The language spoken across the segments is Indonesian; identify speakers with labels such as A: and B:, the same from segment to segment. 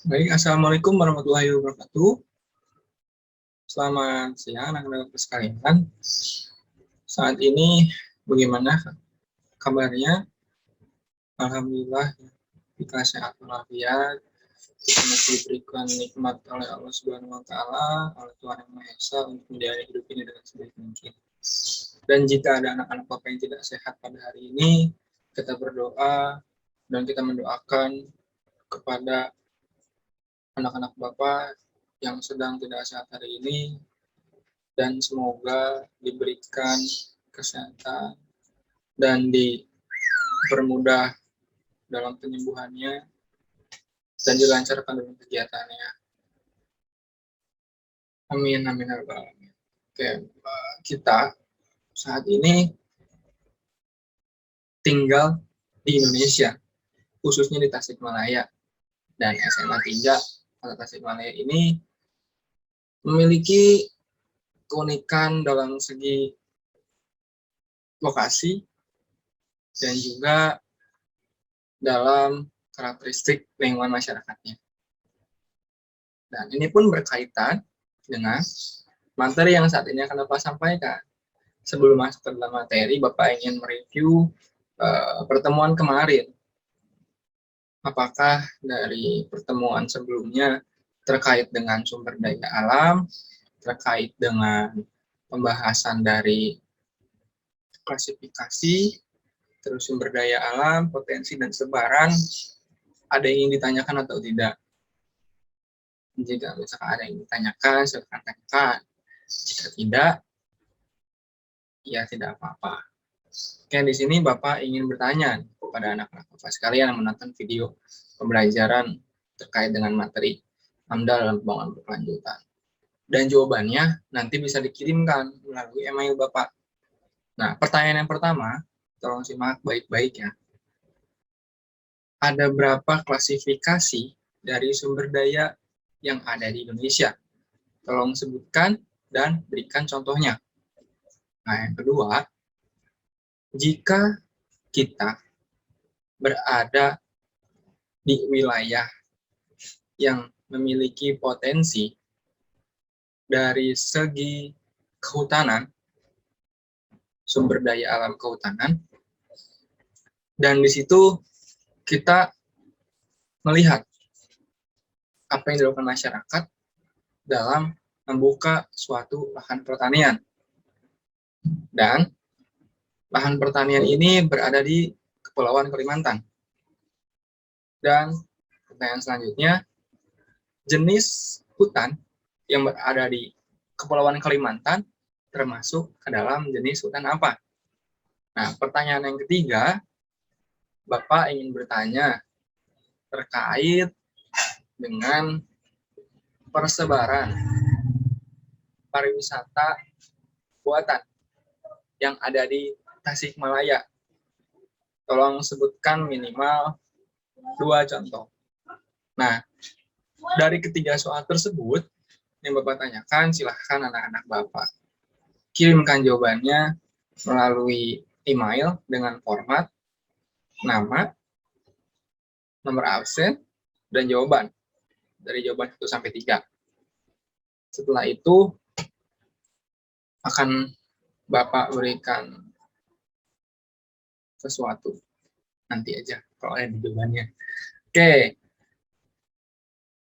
A: Baik, Assalamualaikum warahmatullahi wabarakatuh. Selamat siang anak-anak sekalian. Saat ini bagaimana kabarnya? Alhamdulillah kita sehat walafiat. Kita masih diberikan nikmat oleh Allah Subhanahu wa taala, oleh Tuhan Yang Maha Esa untuk menjalani hidup ini dengan sebaik mungkin. Dan jika ada anak-anak Bapak yang tidak sehat pada hari ini, kita berdoa dan kita mendoakan kepada anak-anak Bapak yang sedang tidak sehat hari ini, dan semoga diberikan kesehatan dan dipermudah dalam penyembuhannya dan dilancarkan dalam kegiatannya. Amin, amin, amin. Oke, kita saat ini tinggal di Indonesia, khususnya di Tasikmalaya, dan SMA 3 Kota Tasikmalaya ini memiliki keunikan dalam segi lokasi dan juga dalam karakteristik lingkungan masyarakatnya. Dan ini pun berkaitan dengan materi yang saat ini akan Bapak sampaikan. Sebelum masuk ke dalam materi, Bapak ingin mereview pertemuan kemarin. Apakah dari pertemuan sebelumnya terkait dengan sumber daya alam, terkait dengan pembahasan dari klasifikasi, terus sumber daya alam, potensi dan sebaran, ada yang ingin ditanyakan atau tidak? Jika misalkan ada yang ditanyakan, silakan tanyakan. Jika tidak, ya tidak apa-apa. Oke, di sini Bapak ingin bertanya kepada anak-anak Bapak sekalian yang menonton video pembelajaran terkait dengan materi AMDAL dalam pembangunan berkelanjutan. Dan jawabannya nanti bisa dikirimkan melalui email Bapak. Nah, pertanyaan yang pertama, tolong simak baik-baik ya. Ada berapa klasifikasi dari sumber daya yang ada di Indonesia? Tolong sebutkan dan berikan contohnya. Nah, yang kedua, jika kita berada di wilayah yang memiliki potensi dari segi kehutanan, sumber daya alam kehutanan, dan di situ kita melihat apa yang dilakukan masyarakat dalam membuka suatu lahan pertanian. Dan lahan pertanian ini berada di Kepulauan Kalimantan. Dan pertanyaan selanjutnya, jenis hutan yang berada di Kepulauan Kalimantan termasuk ke dalam jenis hutan apa? Nah, pertanyaan yang ketiga, Bapak ingin bertanya terkait dengan persebaran pariwisata buatan yang ada di Tasikmalaya. Tolong sebutkan minimal 2 contoh. Nah, dari ketiga soal tersebut yang Bapak tanyakan, silahkan anak-anak Bapak kirimkan jawabannya melalui email dengan format nama, nomor absen, dan jawaban. Dari jawaban 1 sampai 3. Setelah itu akan Bapak berikan sesuatu. Nanti aja kalau ada di jawabannya. Oke.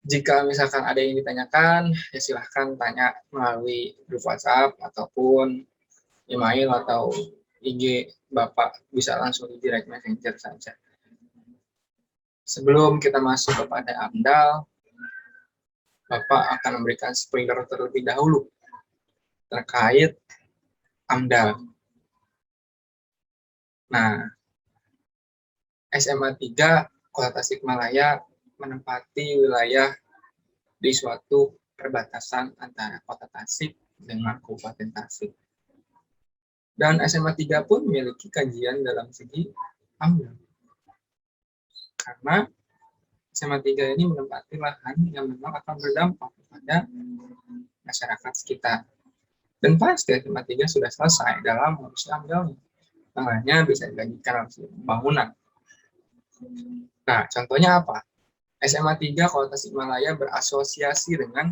A: Jika misalkan ada yang ditanyakan, ya silahkan tanya melalui grup WhatsApp ataupun email atau IG Bapak, bisa langsung di direct messenger saja. Sebelum kita masuk kepada AMDAL, Bapak akan memberikan spoiler terlebih dahulu terkait AMDAL. Nah, SMA 3 Kota Tasikmalaya menempati wilayah di suatu perbatasan antara Kota Tasik dengan Kabupaten Tasik. Dan SMA 3 pun memiliki kajian dalam segi AMDAL. Karena SMA 3 ini menempati lahan yang memang akan berdampak kepada masyarakat sekitar. Dan pasti SMA 3 sudah selesai dalam urus AMDAL. Makanya bisa dilanjutkan langsung pembangunan. Nah, contohnya apa? SMA 3 Kota Tasikmalaya berasosiasi dengan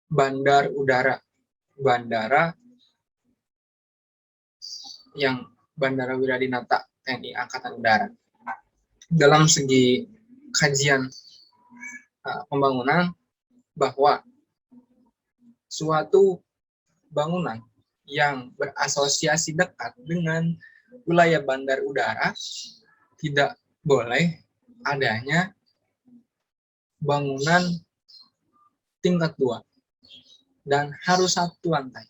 A: bandar udara, Bandara Wiradinata TNI Angkatan Udara. Dalam segi kajian pembangunan, bahwa suatu bangunan yang berasosiasi dekat dengan wilayah bandar udara tidak boleh adanya bangunan tingkat 2 dan harus 1 lantai,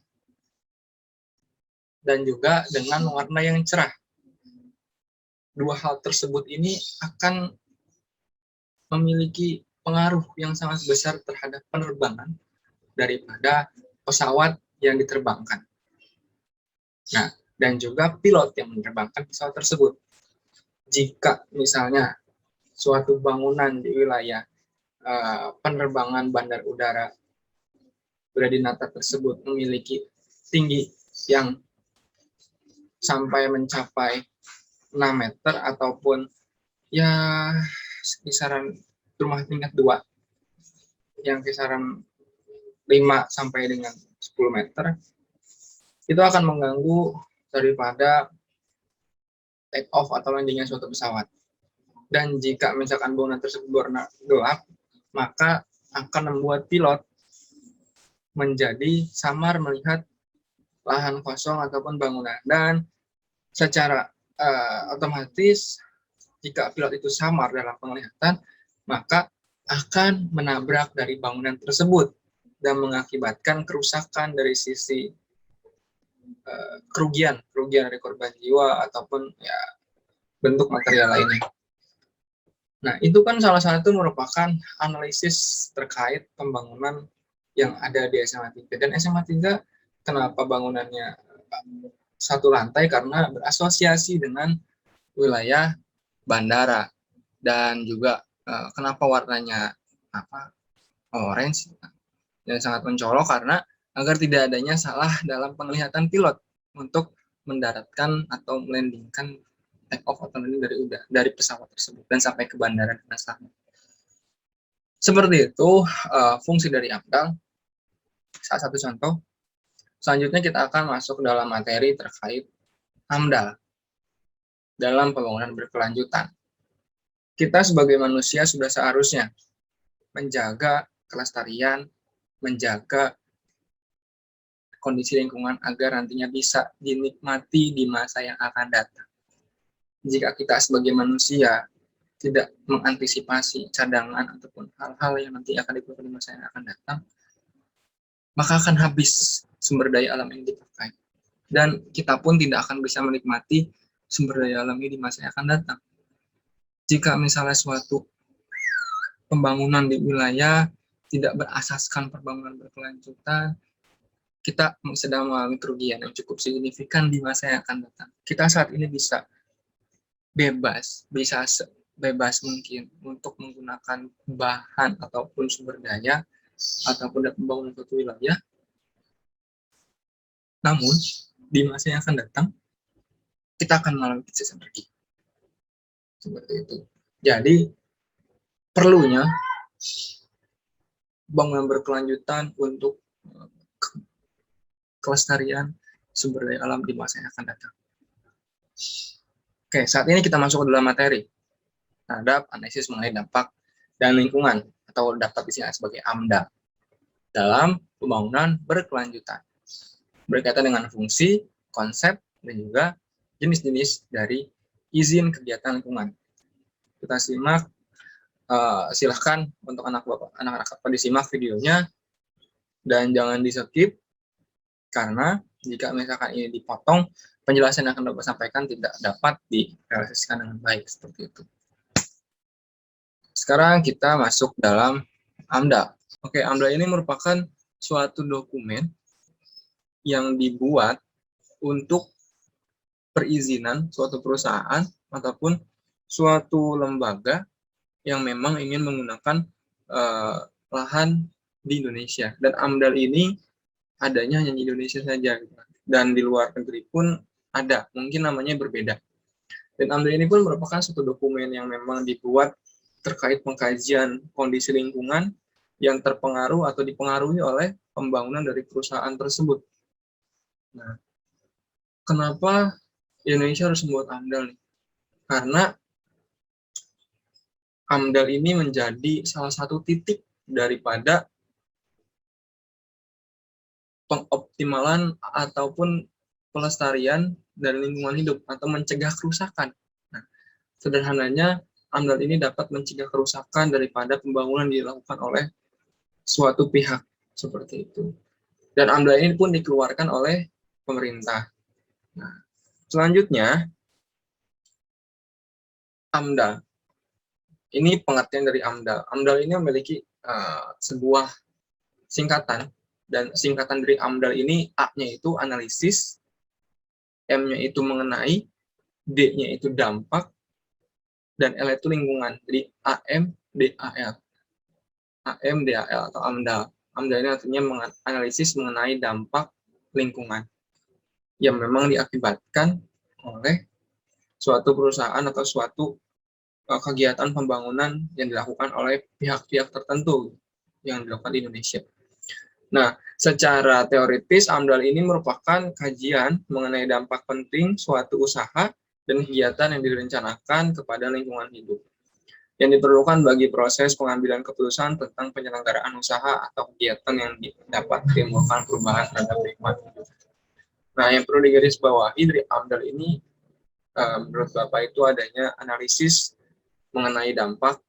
A: dan juga dengan warna yang cerah. Dua hal tersebut ini akan memiliki pengaruh yang sangat besar terhadap penerbangan daripada pesawat yang diterbangkan. Nah, dan juga pilot yang menerbangkan pesawat tersebut. Jika misalnya suatu bangunan di wilayah penerbangan bandar udara Wiradinata tersebut memiliki tinggi yang sampai mencapai 6 meter ataupun ya kisaran rumah tingkat 2 yang kisaran 5 sampai dengan 10 meter, itu akan mengganggu daripada take off atau landingnya suatu pesawat. Dan jika misalkan bangunan tersebut berwarna gelap, maka akan membuat pilot menjadi samar melihat lahan kosong ataupun bangunan. Dan secara otomatis jika pilot itu samar dalam penglihatan, maka akan menabrak dari bangunan tersebut dan mengakibatkan kerusakan dari sisi kerugian dari korban jiwa ataupun ya bentuk material lainnya. Nah, itu kan salah satu merupakan analisis terkait pembangunan yang ada di SMA 3. Dan SMA 3 kenapa bangunannya 1 lantai? Karena berasosiasi dengan wilayah bandara. Dan juga kenapa warnanya orange dan sangat mencolok, karena agar tidak adanya salah dalam penglihatan pilot untuk mendaratkan atau melandingkan take off atau landing dari pesawat tersebut dan sampai ke bandara dengan selamat. Seperti itu fungsi dari AMDAL. Salah satu contoh. Selanjutnya kita akan masuk dalam materi terkait AMDAL dalam pembangunan berkelanjutan. Kita sebagai manusia sudah seharusnya menjaga kelestarian, menjaga kondisi lingkungan agar nantinya bisa dinikmati di masa yang akan datang. Jika kita sebagai manusia tidak mengantisipasi cadangan ataupun hal-hal yang nanti akan diperlukan di masa yang akan datang, maka akan habis sumber daya alam yang dipakai. Dan kita pun tidak akan bisa menikmati sumber daya alam ini di masa yang akan datang. Jika misalnya suatu pembangunan di wilayah tidak berasaskan pembangunan berkelanjutan, kita sedang mengalami kerugian yang cukup signifikan di masa yang akan datang. Kita saat ini bisa bebas mungkin untuk menggunakan bahan ataupun sumber daya ataupun pembangunan suatu wilayah. Namun di masa yang akan datang kita akan mengalami krisis energi. Seperti itu. Jadi perlunya bangunan berkelanjutan untuk kelestarian sumber daya alam di masa yang akan datang. Oke, saat ini kita masuk ke dalam materi terhadap analisis mengenai dampak dan lingkungan atau dapat disingkat sebagai AMDAL dalam pembangunan berkelanjutan, berkaitan dengan fungsi, konsep, dan juga jenis-jenis dari izin kegiatan lingkungan. Kita simak, silahkan untuk anak-anak disimak videonya dan jangan di-skip, karena jika misalkan ini dipotong, penjelasan yang akan Bapak sampaikan tidak dapat direalisasikan dengan baik, seperti itu. Sekarang kita masuk dalam AMDAL. Oke, AMDAL ini merupakan suatu dokumen yang dibuat untuk perizinan suatu perusahaan ataupun suatu lembaga yang memang ingin menggunakan lahan di Indonesia. Dan AMDAL ini adanya hanya di Indonesia saja, dan di luar negeri pun ada, mungkin namanya berbeda. Dan AMDAL ini pun merupakan suatu dokumen yang memang dibuat terkait pengkajian kondisi lingkungan yang terpengaruh atau dipengaruhi oleh pembangunan dari perusahaan tersebut. Nah, kenapa Indonesia harus membuat AMDAL nih? Karena AMDAL ini menjadi salah satu titik daripada pengoptimalan ataupun pelestarian dan lingkungan hidup atau mencegah kerusakan. Nah, sederhananya AMDAL ini dapat mencegah kerusakan daripada pembangunan dilakukan oleh suatu pihak seperti itu. Dan AMDAL ini pun dikeluarkan oleh pemerintah. Nah, selanjutnya AMDAL. Ini pengertian dari AMDAL. AMDAL ini memiliki sebuah singkatan, dan singkatan dari AMDAL ini A-nya itu analisis, M-nya itu mengenai, D-nya itu dampak, dan L itu lingkungan. Jadi AMDAL. AMDAL atau AMDAL. AMDAL ini artinya menganalisis mengenai dampak lingkungan yang memang diakibatkan oleh suatu perusahaan atau suatu kegiatan pembangunan yang dilakukan oleh pihak-pihak tertentu yang dilakukan di Indonesia. Nah, secara teoritis AMDAL ini merupakan kajian mengenai dampak penting suatu usaha dan kegiatan yang direncanakan kepada lingkungan hidup yang diperlukan bagi proses pengambilan keputusan tentang penyelenggaraan usaha atau kegiatan yang dapat menimbulkan perubahan terhadap lingkungan hidup. Nah, yang perlu digarisbawahi dari AMDAL ini menurut Bapak itu adanya analisis mengenai dampak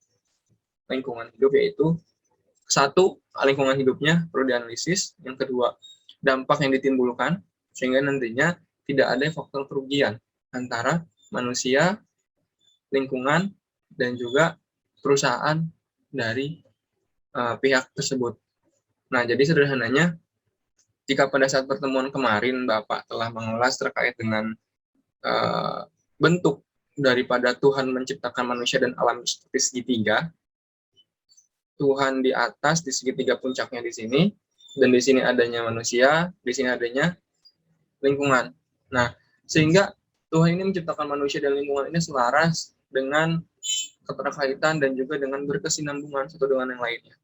A: lingkungan hidup, yaitu satu, lingkungan hidupnya perlu dianalisis. Yang kedua, dampak yang ditimbulkan sehingga nantinya tidak ada faktor kerugian antara manusia, lingkungan, dan juga perusahaan dari pihak tersebut. Nah, jadi sederhananya, jika pada saat pertemuan kemarin Bapak telah mengulas terkait dengan bentuk daripada Tuhan menciptakan manusia dan alam seperti segitiga, Tuhan di atas di segitiga puncaknya di sini, dan di sini adanya manusia, di sini adanya lingkungan. Nah, sehingga Tuhan ini menciptakan manusia dan lingkungan ini selaras dengan keterkaitan dan juga dengan berkesinambungan satu dengan yang lainnya.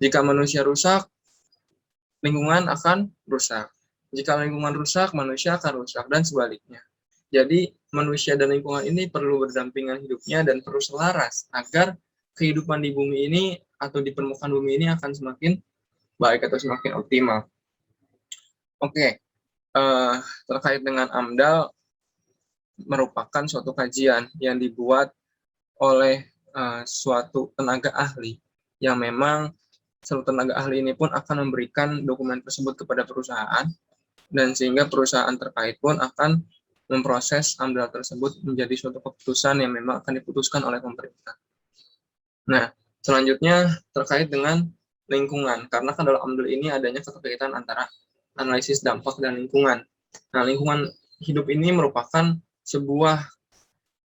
A: Jika manusia rusak, lingkungan akan rusak. Jika lingkungan rusak, manusia akan rusak, dan sebaliknya. Jadi, manusia dan lingkungan ini perlu berdampingan hidupnya dan perlu selaras agar kehidupan di bumi ini atau di permukaan bumi ini akan semakin baik atau semakin optimal. Oke, terkait dengan AMDAL merupakan suatu kajian yang dibuat oleh suatu tenaga ahli yang memang suatu tenaga ahli ini pun akan memberikan dokumen tersebut kepada perusahaan, dan sehingga perusahaan terkait pun akan memproses AMDAL tersebut menjadi suatu keputusan yang memang akan diputuskan oleh pemerintah. Nah, selanjutnya terkait dengan lingkungan, karena kan dalam AMDAL ini adanya keterkaitan antara analisis dampak dan lingkungan. Nah, lingkungan hidup ini merupakan sebuah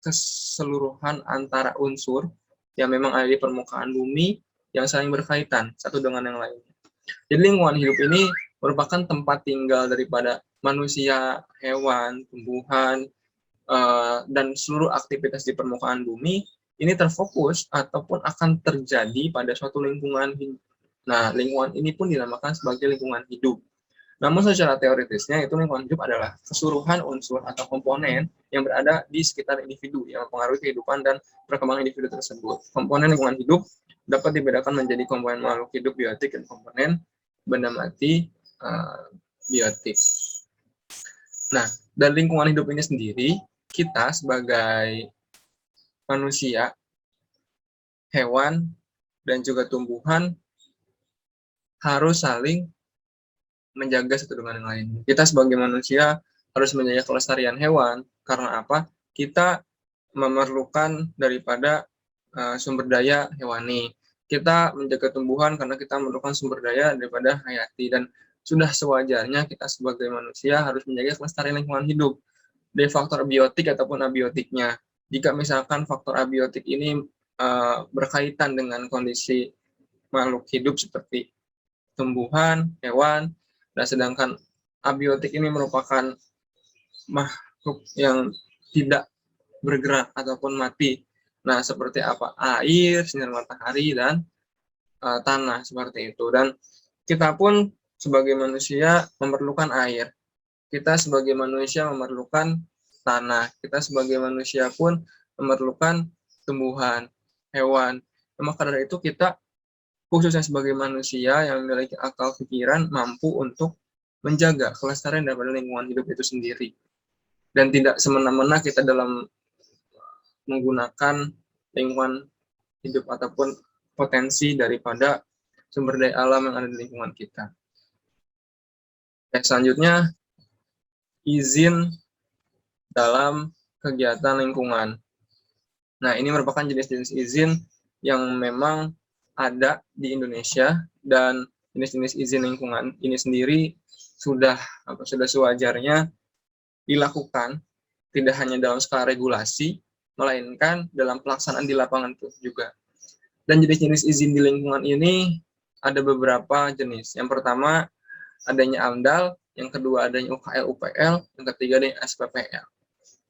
A: keseluruhan antara unsur yang memang ada di permukaan bumi yang saling berkaitan satu dengan yang lainnya. Jadi lingkungan hidup ini merupakan tempat tinggal daripada manusia, hewan, tumbuhan, dan seluruh aktivitas di permukaan bumi ini terfokus ataupun akan terjadi pada suatu lingkungan hidup. Nah, lingkungan ini pun dinamakan sebagai lingkungan hidup. Namun secara teoritisnya itu lingkungan hidup adalah keseluruhan unsur atau komponen yang berada di sekitar individu yang mempengaruhi kehidupan dan perkembangan individu tersebut. Komponen lingkungan hidup dapat dibedakan menjadi komponen makhluk hidup biotik dan komponen benda mati biotik. Nah, dan lingkungan hidup ini sendiri, kita sebagai manusia, hewan, dan juga tumbuhan harus saling menjaga satu dengan yang lain. Kita sebagai manusia harus menjaga kelestarian hewan, karena apa? Kita memerlukan daripada sumber daya hewani. Kita menjaga tumbuhan karena kita memerlukan sumber daya daripada hayati, dan sudah sewajarnya kita sebagai manusia harus menjaga kelestarian lingkungan hidup dari faktor biotik ataupun abiotiknya. Jika misalkan faktor abiotik ini berkaitan dengan kondisi makhluk hidup seperti tumbuhan, hewan, dan sedangkan abiotik ini merupakan makhluk yang tidak bergerak ataupun mati. Nah, seperti apa? Air, sinar matahari, dan tanah, seperti itu. Dan kita pun sebagai manusia memerlukan air. Kita sebagai manusia memerlukan tanah. Kita sebagai manusia pun memerlukan tumbuhan, hewan. Maka dari itu kita, khususnya sebagai manusia yang memiliki akal pikiran, mampu untuk menjaga kelestarian daripada lingkungan hidup itu sendiri. Dan tidak semena-mena kita dalam menggunakan lingkungan hidup ataupun potensi daripada sumber daya alam yang ada di lingkungan kita. Selanjutnya, izin dalam kegiatan lingkungan. Nah, ini merupakan jenis-jenis izin yang memang ada di Indonesia, dan jenis-jenis izin lingkungan ini sendiri sudah sewajarnya dilakukan, tidak hanya dalam skala regulasi, melainkan dalam pelaksanaan di lapangan juga. Dan jenis-jenis izin di lingkungan ini ada beberapa jenis. Yang pertama, adanya AMDAL, yang kedua adanya UKL, UPL, yang ketiga adanya SPPL.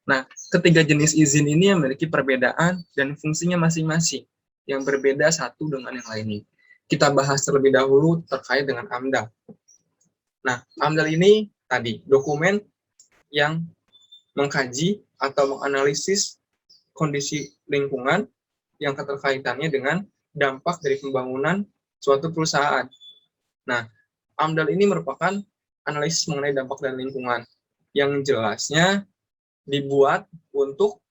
A: Nah, ketiga jenis izin ini memiliki perbedaan dan fungsinya masing-masing, yang berbeda satu dengan yang lainnya. Kita bahas terlebih dahulu terkait dengan AMDAL. Nah, AMDAL ini tadi dokumen yang mengkaji atau menganalisis kondisi lingkungan yang keterkaitannya dengan dampak dari pembangunan suatu perusahaan. Nah, AMDAL ini merupakan analisis mengenai dampak dan lingkungan yang jelasnya dibuat untuk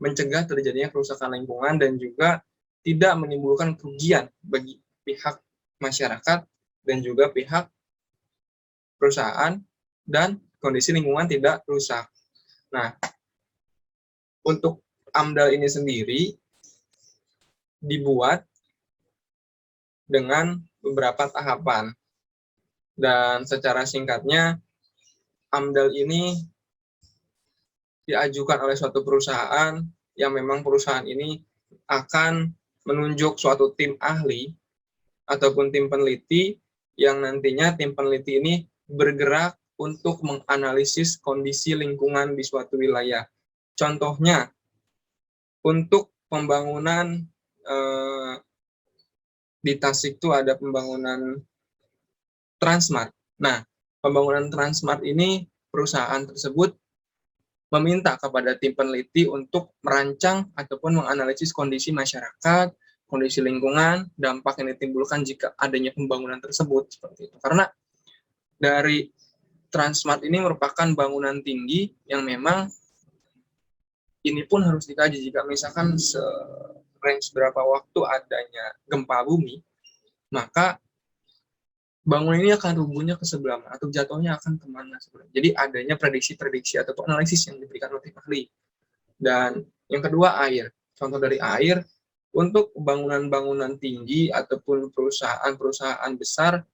A: mencegah terjadinya kerusakan lingkungan dan juga tidak menimbulkan kerugian bagi pihak masyarakat dan juga pihak perusahaan, dan kondisi lingkungan tidak rusak. Nah, untuk AMDAL ini sendiri dibuat dengan beberapa tahapan. Dan secara singkatnya, AMDAL ini diajukan oleh suatu perusahaan yang memang perusahaan ini akan menunjuk suatu tim ahli ataupun tim peneliti yang nantinya tim peneliti ini bergerak untuk menganalisis kondisi lingkungan di suatu wilayah. Contohnya, untuk pembangunan di Tasik itu ada pembangunan Transmart. Nah, pembangunan Transmart ini perusahaan tersebut meminta kepada tim peneliti untuk merancang ataupun menganalisis kondisi masyarakat, kondisi lingkungan, dampak yang ditimbulkan jika adanya pembangunan tersebut, seperti itu. Karena dari Transmart ini merupakan bangunan tinggi yang memang ini pun harus dikaji jika misalkan range berapa waktu adanya gempa bumi, maka bangunan ini akan rubuhnya ke sebelah mana atau jatuhnya akan kemana sebenarnya. Jadi adanya prediksi-prediksi atau analisis yang diberikan oleh ahli. Dan yang kedua, air. Contoh dari air, untuk bangunan-bangunan tinggi ataupun perusahaan-perusahaan besar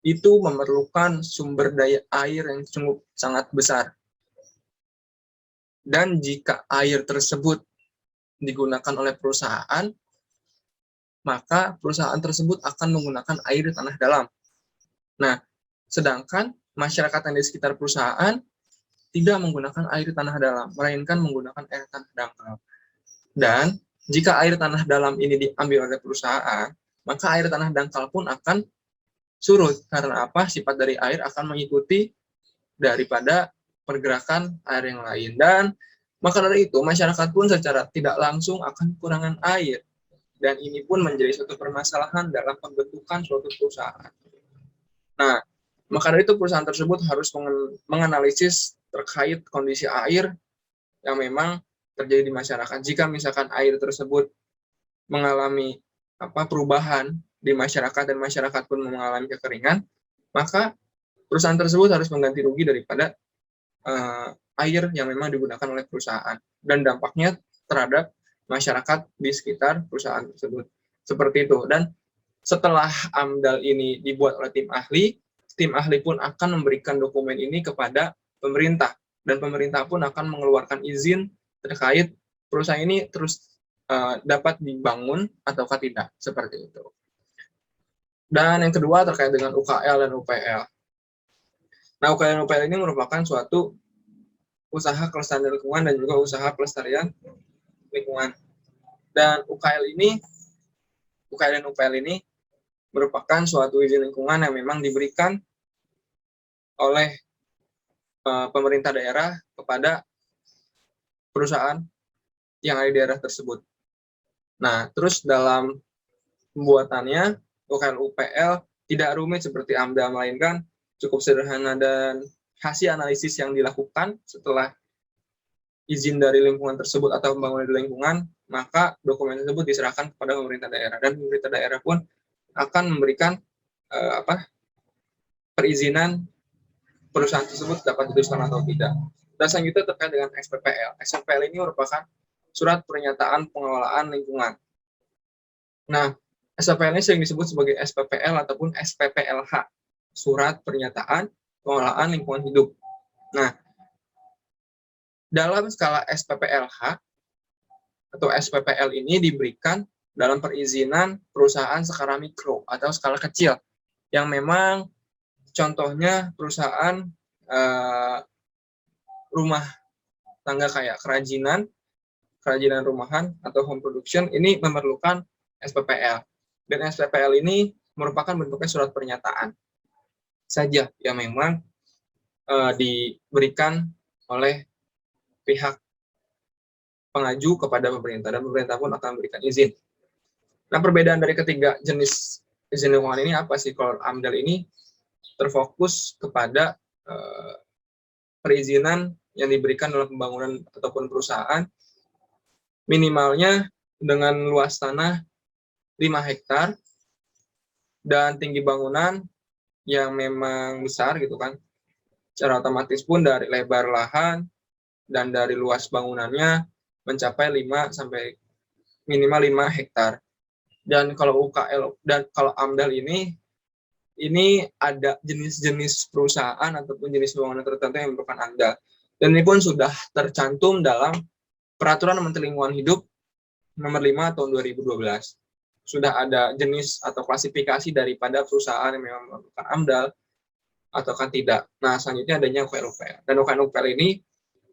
A: itu memerlukan sumber daya air yang sangat besar. Dan jika air tersebut digunakan oleh perusahaan, maka perusahaan tersebut akan menggunakan air tanah dalam. Nah, sedangkan masyarakat yang di sekitar perusahaan tidak menggunakan air tanah dalam, melainkan menggunakan air tanah dangkal. Dan jika air tanah dalam ini diambil oleh perusahaan, maka air tanah dangkal pun akan surut. Karena apa? Sifat dari air akan mengikuti daripada pergerakan air yang lain. Dan maka dari itu, masyarakat pun secara tidak langsung akan kekurangan air. Dan ini pun menjadi suatu permasalahan dalam pembentukan suatu perusahaan. Nah, maka dari itu perusahaan tersebut harus menganalisis terkait kondisi air yang memang terjadi di masyarakat. Jika misalkan air tersebut mengalami perubahan di masyarakat dan masyarakat pun mengalami kekeringan, maka perusahaan tersebut harus mengganti rugi daripada air yang memang digunakan oleh perusahaan dan dampaknya terhadap masyarakat di sekitar perusahaan tersebut. Seperti itu. Dan setelah AMDAL ini dibuat oleh tim ahli pun akan memberikan dokumen ini kepada pemerintah, dan pemerintah pun akan mengeluarkan izin terkait perusahaan ini terus dapat dibangun ataukah tidak, seperti itu. Dan yang kedua terkait dengan UKL dan UPL. Nah, UKL dan UPL ini merupakan suatu usaha kelestarian lingkungan dan juga usaha pelestarian lingkungan. Dan UKL dan UPL ini merupakan suatu izin lingkungan yang memang diberikan oleh pemerintah daerah kepada perusahaan yang ada di daerah tersebut. Nah, terus dalam pembuatannya, UKL UPL tidak rumit seperti AMDAL, melainkan cukup sederhana, dan hasil analisis yang dilakukan setelah izin dari lingkungan tersebut atau pembangunan di lingkungan, maka dokumen tersebut diserahkan kepada pemerintah daerah, dan pemerintah daerah pun akan memberikan perizinan perusahaan tersebut dapat diteruskan atau tidak. Dan selanjutnya terkait dengan SPPL. SPPL ini merupakan surat pernyataan pengelolaan lingkungan. Nah, SPPL ini sering disebut sebagai SPPL ataupun SPPLH, surat pernyataan pengelolaan lingkungan hidup. Nah, dalam skala SPPLH atau SPPL ini diberikan dalam perizinan perusahaan skala mikro atau skala kecil, yang memang contohnya perusahaan rumah tangga kayak kerajinan rumahan atau home production, ini memerlukan SPPL. Dan SPPL ini merupakan bentuknya surat pernyataan saja yang memang diberikan oleh pihak pengaju kepada pemerintah, dan pemerintah pun akan memberikan izin. Nah, perbedaan dari ketiga jenis izin lingkungan ini apa sih? Kalau AMDAL ini terfokus kepada perizinan yang diberikan dalam pembangunan ataupun perusahaan, minimalnya dengan luas tanah 5 hektar dan tinggi bangunan yang memang besar gitu kan. Secara otomatis pun dari lebar lahan dan dari luas bangunannya mencapai 5 sampai minimal 5 hektar. Dan kalau UKL dan kalau AMDAL ini ada jenis-jenis perusahaan ataupun jenis bangunan tertentu yang merupakan AMDAL. Dan ini pun sudah tercantum dalam Peraturan Menteri Lingkungan Hidup Nomor 5 tahun 2012. Sudah ada jenis atau klasifikasi daripada perusahaan yang memang merupakan AMDAL ataukah tidak. Nah, selanjutnya adanya UKL-UPL. Dan UKL-UPL ini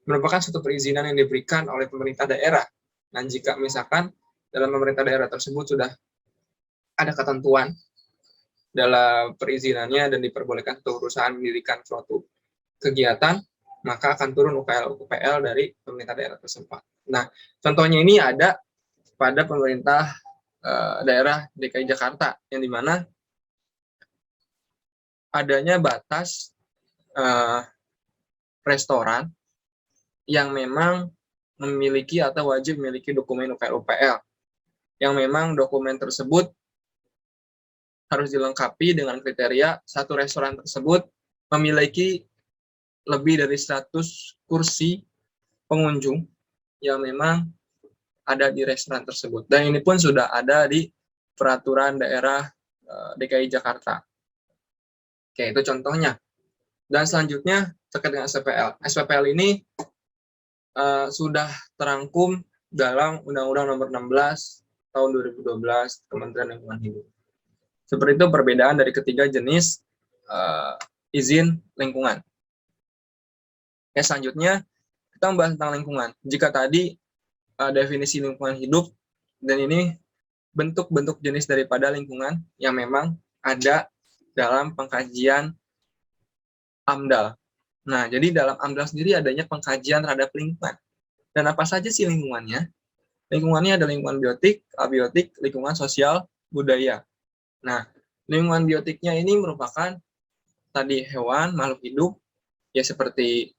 A: merupakan suatu perizinan yang diberikan oleh pemerintah daerah. Dan jika misalkan dalam pemerintah daerah tersebut sudah ada ketentuan dalam perizinannya dan diperbolehkan untuk perusahaan mendirikan suatu kegiatan, maka akan turun UKL-UPL dari pemerintah daerah tersebut. Nah, contohnya ini ada pada pemerintah daerah DKI Jakarta, yang dimana adanya batas restoran yang memang memiliki atau wajib memiliki dokumen UKL-UPL, yang memang dokumen tersebut harus dilengkapi dengan kriteria satu restoran tersebut memiliki lebih dari 100 kursi pengunjung yang memang ada di restoran tersebut. Dan ini pun sudah ada di peraturan daerah DKI Jakarta. Oke, itu contohnya. Dan selanjutnya terkait dengan SPPL. SPPL ini sudah terangkum dalam Undang-Undang Nomor 16 tahun 2012 Kementerian Lingkungan Hidup. Seperti itu perbedaan dari ketiga jenis izin lingkungan. Oke, selanjutnya kita membahas tentang lingkungan. Jika tadi definisi lingkungan hidup, dan ini bentuk-bentuk jenis daripada lingkungan yang memang ada dalam pengkajian AMDAL. Nah, jadi dalam AMDAL sendiri adanya pengkajian terhadap lingkungan. Dan apa saja sih lingkungannya? Lingkungannya ada lingkungan biotik, abiotik, lingkungan sosial, budaya. Nah, lingkungan biotiknya ini merupakan tadi hewan, makhluk hidup, ya seperti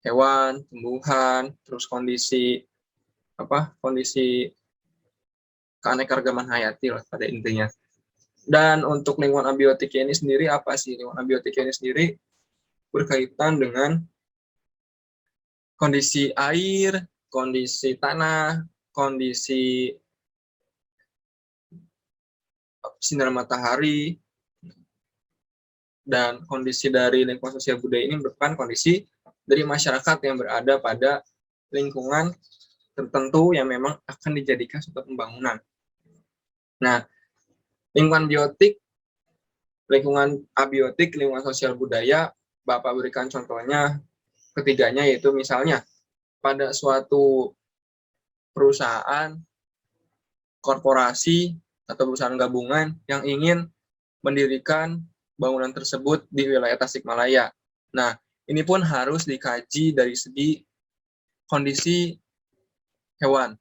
A: hewan, tumbuhan, terus kondisi keanekaragaman hayati lah pada intinya. Dan untuk lingkungan abiotiknya ini sendiri apa sih? Lingkungan abiotiknya ini sendiri berkaitan dengan kondisi air, kondisi tanah, kondisi sinar matahari, dan kondisi dari lingkungan sosial budaya ini merupakan kondisi dari masyarakat yang berada pada lingkungan tertentu yang memang akan dijadikan suatu pembangunan. Nah, lingkungan biotik, lingkungan abiotik, lingkungan sosial budaya, Bapak berikan contohnya ketiganya yaitu misalnya pada suatu perusahaan, korporasi, atau perusahaan gabungan yang ingin mendirikan bangunan tersebut di wilayah Tasikmalaya. Nah, ini pun harus dikaji dari segi kondisi hewan,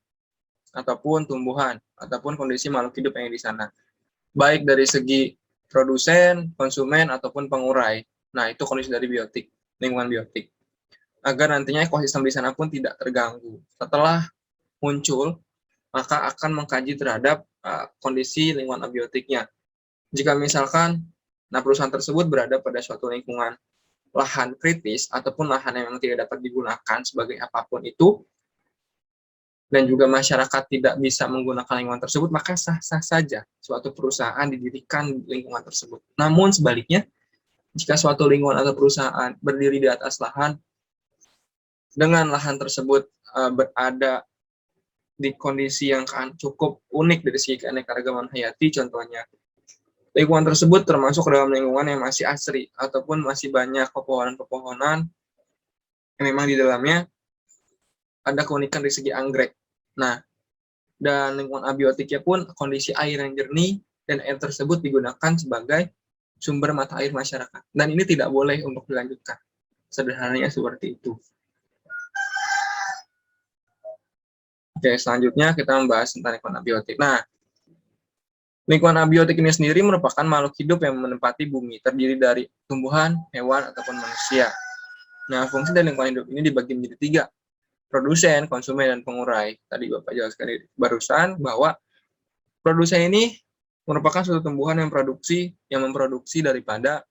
A: ataupun tumbuhan, ataupun kondisi makhluk hidup yang di sana. Baik dari segi produsen, konsumen, ataupun pengurai. Nah, itu kondisi dari biotik, lingkungan biotik. Agar nantinya ekosistem di sana pun tidak terganggu. Setelah muncul, maka akan mengkaji terhadap kondisi lingkungan abiotiknya. Jika misalkan perusahaan tersebut berada pada suatu lingkungan lahan kritis ataupun lahan yang memang tidak dapat digunakan sebagai apapun itu, dan juga masyarakat tidak bisa menggunakan lingkungan tersebut, maka sah-sah saja suatu perusahaan didirikan di lingkungan tersebut. Namun sebaliknya, jika suatu lingkungan atau perusahaan berdiri di atas lahan, dengan lahan tersebut berada di kondisi yang cukup unik dari segi keanekaragaman hayati, contohnya lingkungan tersebut termasuk dalam lingkungan yang masih asri ataupun masih banyak pepohonan-pepohonan yang memang di dalamnya ada keunikan dari segi anggrek. Nah, dan lingkungan abiotiknya pun kondisi air yang jernih dan air tersebut digunakan sebagai sumber mata air masyarakat. Dan ini tidak boleh untuk dilanjutkan. Sederhananya seperti itu. Oke, selanjutnya kita membahas tentang lingkungan abiotik. Nah, lingkungan abiotik ini sendiri merupakan makhluk hidup yang menempati bumi, terdiri dari tumbuhan, hewan, ataupun manusia. Nah, fungsi dari lingkungan hidup ini dibagi menjadi 3, produsen, konsumen, dan pengurai. Tadi Bapak jelaskan barusan bahwa produsen ini merupakan suatu tumbuhan yang memproduksi daripada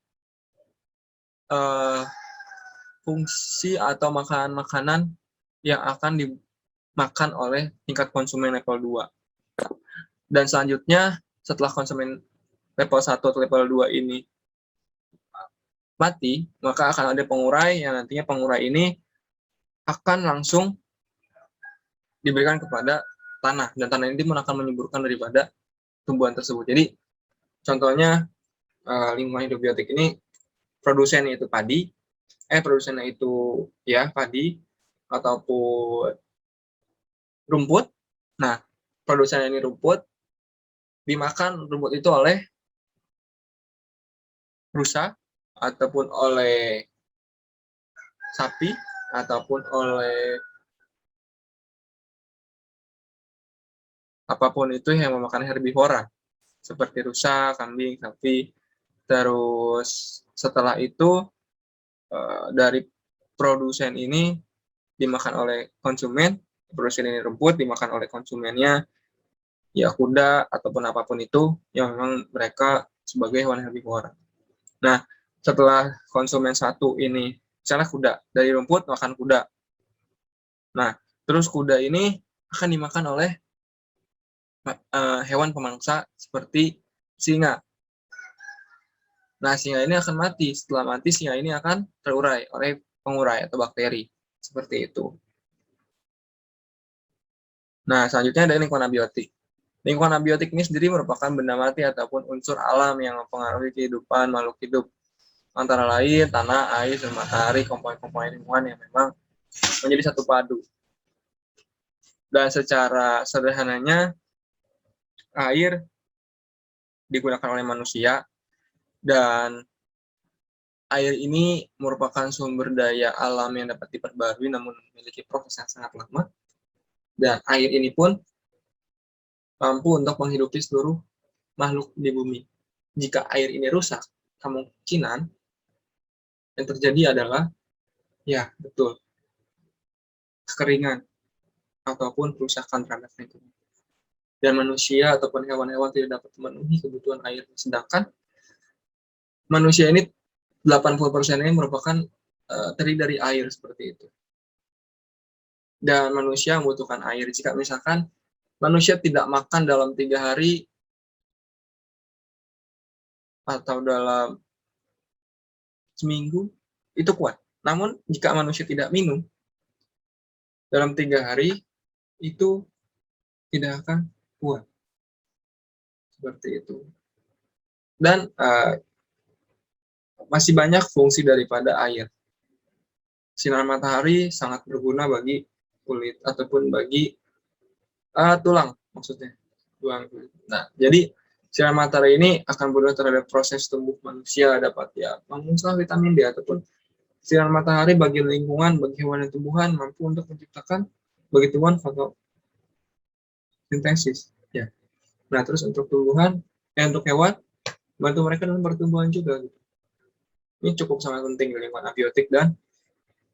A: fungsi atau makanan-makanan yang akan dimakan oleh tingkat konsumen level 2. Dan selanjutnya, setelah konsumen level 1 atau level 2 ini mati, maka akan ada pengurai yang nantinya pengurai ini akan langsung diberikan kepada tanah, dan tanah ini pun akan menyuburkan daripada tumbuhan tersebut. Jadi, contohnya lingkungan hidup biotik ini produsennya itu padi, padi ataupun rumput. Nah, produsen ini rumput, dimakan rumput itu oleh rusa ataupun oleh sapi ataupun oleh apapun itu yang memakan herbivora seperti rusa, kambing, sapi. Terus setelah itu dari produsen ini dimakan oleh konsumen, produsen ini rumput dimakan oleh konsumennya, ya kuda ataupun apapun itu yang memang mereka sebagai hewan herbivora. Nah, setelah konsumen satu ini, misalnya kuda, dari rumput makan kuda. Nah, terus kuda ini akan dimakan oleh hewan pemangsa seperti singa. Nah, singa ini akan mati. Setelah mati, singa ini akan terurai oleh pengurai atau bakteri. Seperti itu. Nah, selanjutnya ada lingkungan abiotik. Lingkungan abiotik ini sendiri merupakan benda mati ataupun unsur alam yang mempengaruhi kehidupan makhluk hidup. Antara lain, tanah, air, dan matahari, komponen-komponen lingkungan yang memang menjadi satu padu. Dan secara sederhananya, air digunakan oleh manusia, dan air ini merupakan sumber daya alam yang dapat diperbarui namun memiliki proses yang sangat lama. Dan air ini pun mampu untuk menghidupi seluruh makhluk di bumi. Jika air ini rusak, kemungkinan yang terjadi adalah, ya betul, kekeringan ataupun kerusakan terhadap lingkungan. Dan manusia ataupun hewan-hewan tidak dapat memenuhi kebutuhan air. Sedangkan manusia ini 80% ini merupakan terdiri dari air seperti itu. Dan manusia membutuhkan air. Jika misalkan manusia tidak makan dalam 3 hari atau dalam seminggu, itu kuat. Namun jika manusia tidak minum dalam 3 hari, itu tidak akan kuat. Seperti itu. Dan masih banyak fungsi daripada air. sinar matahari sangat berguna bagi kulit ataupun bagi tulang maksudnya. Nah, jadi sinar matahari ini akan berguna terhadap proses tumbuh manusia, dapat ya memusnahkan vitamin D, ataupun sinar matahari bagi lingkungan, bagi hewan dan tumbuhan mampu untuk menciptakan bagi tumbuhan fotosintesis. Ya. Nah, terus untuk tumbuhan, untuk hewan, bantu mereka dalam pertumbuhan juga. Gitu. Ini cukup sangat penting di lingkungan abiotik dan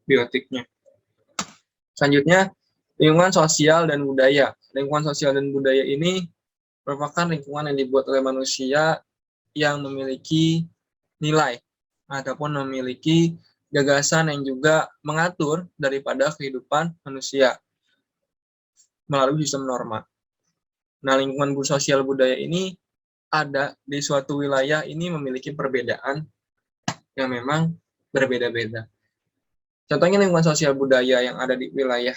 A: biotiknya. Selanjutnya, lingkungan sosial dan budaya. Lingkungan sosial dan budaya ini merupakan lingkungan yang dibuat oleh manusia yang memiliki nilai ataupun memiliki gagasan yang juga mengatur daripada kehidupan manusia melalui sistem norma. Nah, lingkungan sosial budaya ini ada di suatu wilayah ini memiliki perbedaan yang memang berbeda-beda. Contohnya lingkungan sosial budaya yang ada di wilayah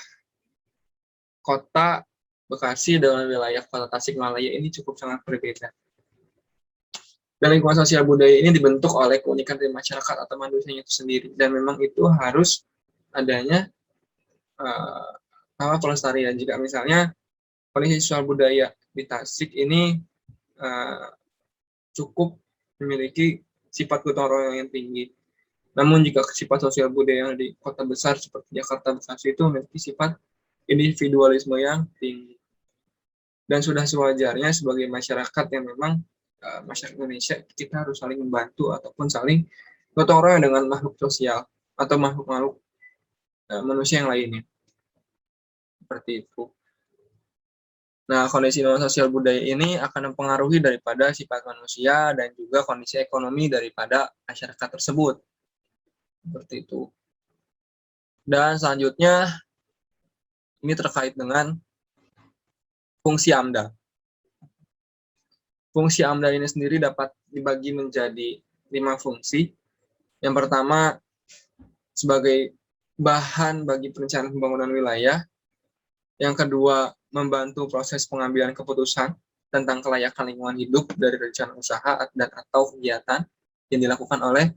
A: kota Bekasi dengan wilayah kota Tasikmalaya ini cukup sangat berbeda. Dan lingkungan sosial budaya ini dibentuk oleh keunikan dari masyarakat atau manusianya itu sendiri. Dan memang itu harus adanya pelestarian. Jika misalnya kondisi sosial budaya di Tasik ini cukup memiliki sifat gotong royong yang tinggi. Namun jika sifat sosial budaya yang di kota besar seperti Jakarta, Bekasi itu memiliki sifat individualisme yang tinggi. Dan sudah sewajarnya sebagai masyarakat yang memang masyarakat Indonesia, kita harus saling membantu ataupun saling gotong royong dengan makhluk sosial atau makhluk-makhluk manusia yang lainnya. Seperti itu. Nah, kondisi sosial budaya ini akan mempengaruhi daripada sifat manusia dan juga kondisi ekonomi daripada masyarakat tersebut. Seperti itu. Dan selanjutnya, ini terkait dengan fungsi AMDAL. Fungsi AMDAL ini sendiri dapat dibagi menjadi 5 fungsi. Yang pertama, sebagai bahan bagi perencanaan pembangunan wilayah. Yang kedua, membantu proses pengambilan keputusan tentang kelayakan lingkungan hidup dari rencana usaha dan atau kegiatan yang dilakukan oleh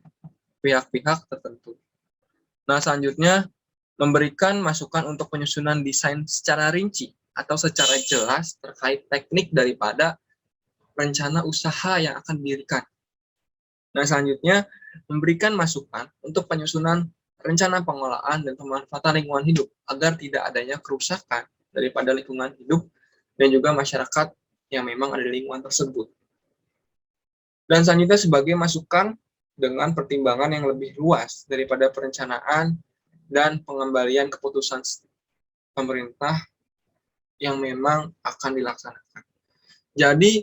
A: pihak-pihak tertentu. Nah, selanjutnya, memberikan masukan untuk penyusunan desain secara rinci atau secara jelas terkait teknik daripada rencana usaha yang akan didirikan. Nah, selanjutnya, memberikan masukan untuk penyusunan rencana pengelolaan dan pemanfaatan lingkungan hidup agar tidak adanya kerusakan daripada lingkungan hidup dan juga masyarakat yang memang ada di lingkungan tersebut. Dan selanjutnya sebagai masukan dengan pertimbangan yang lebih luas daripada perencanaan dan pengembalian keputusan pemerintah yang memang akan dilaksanakan. Jadi,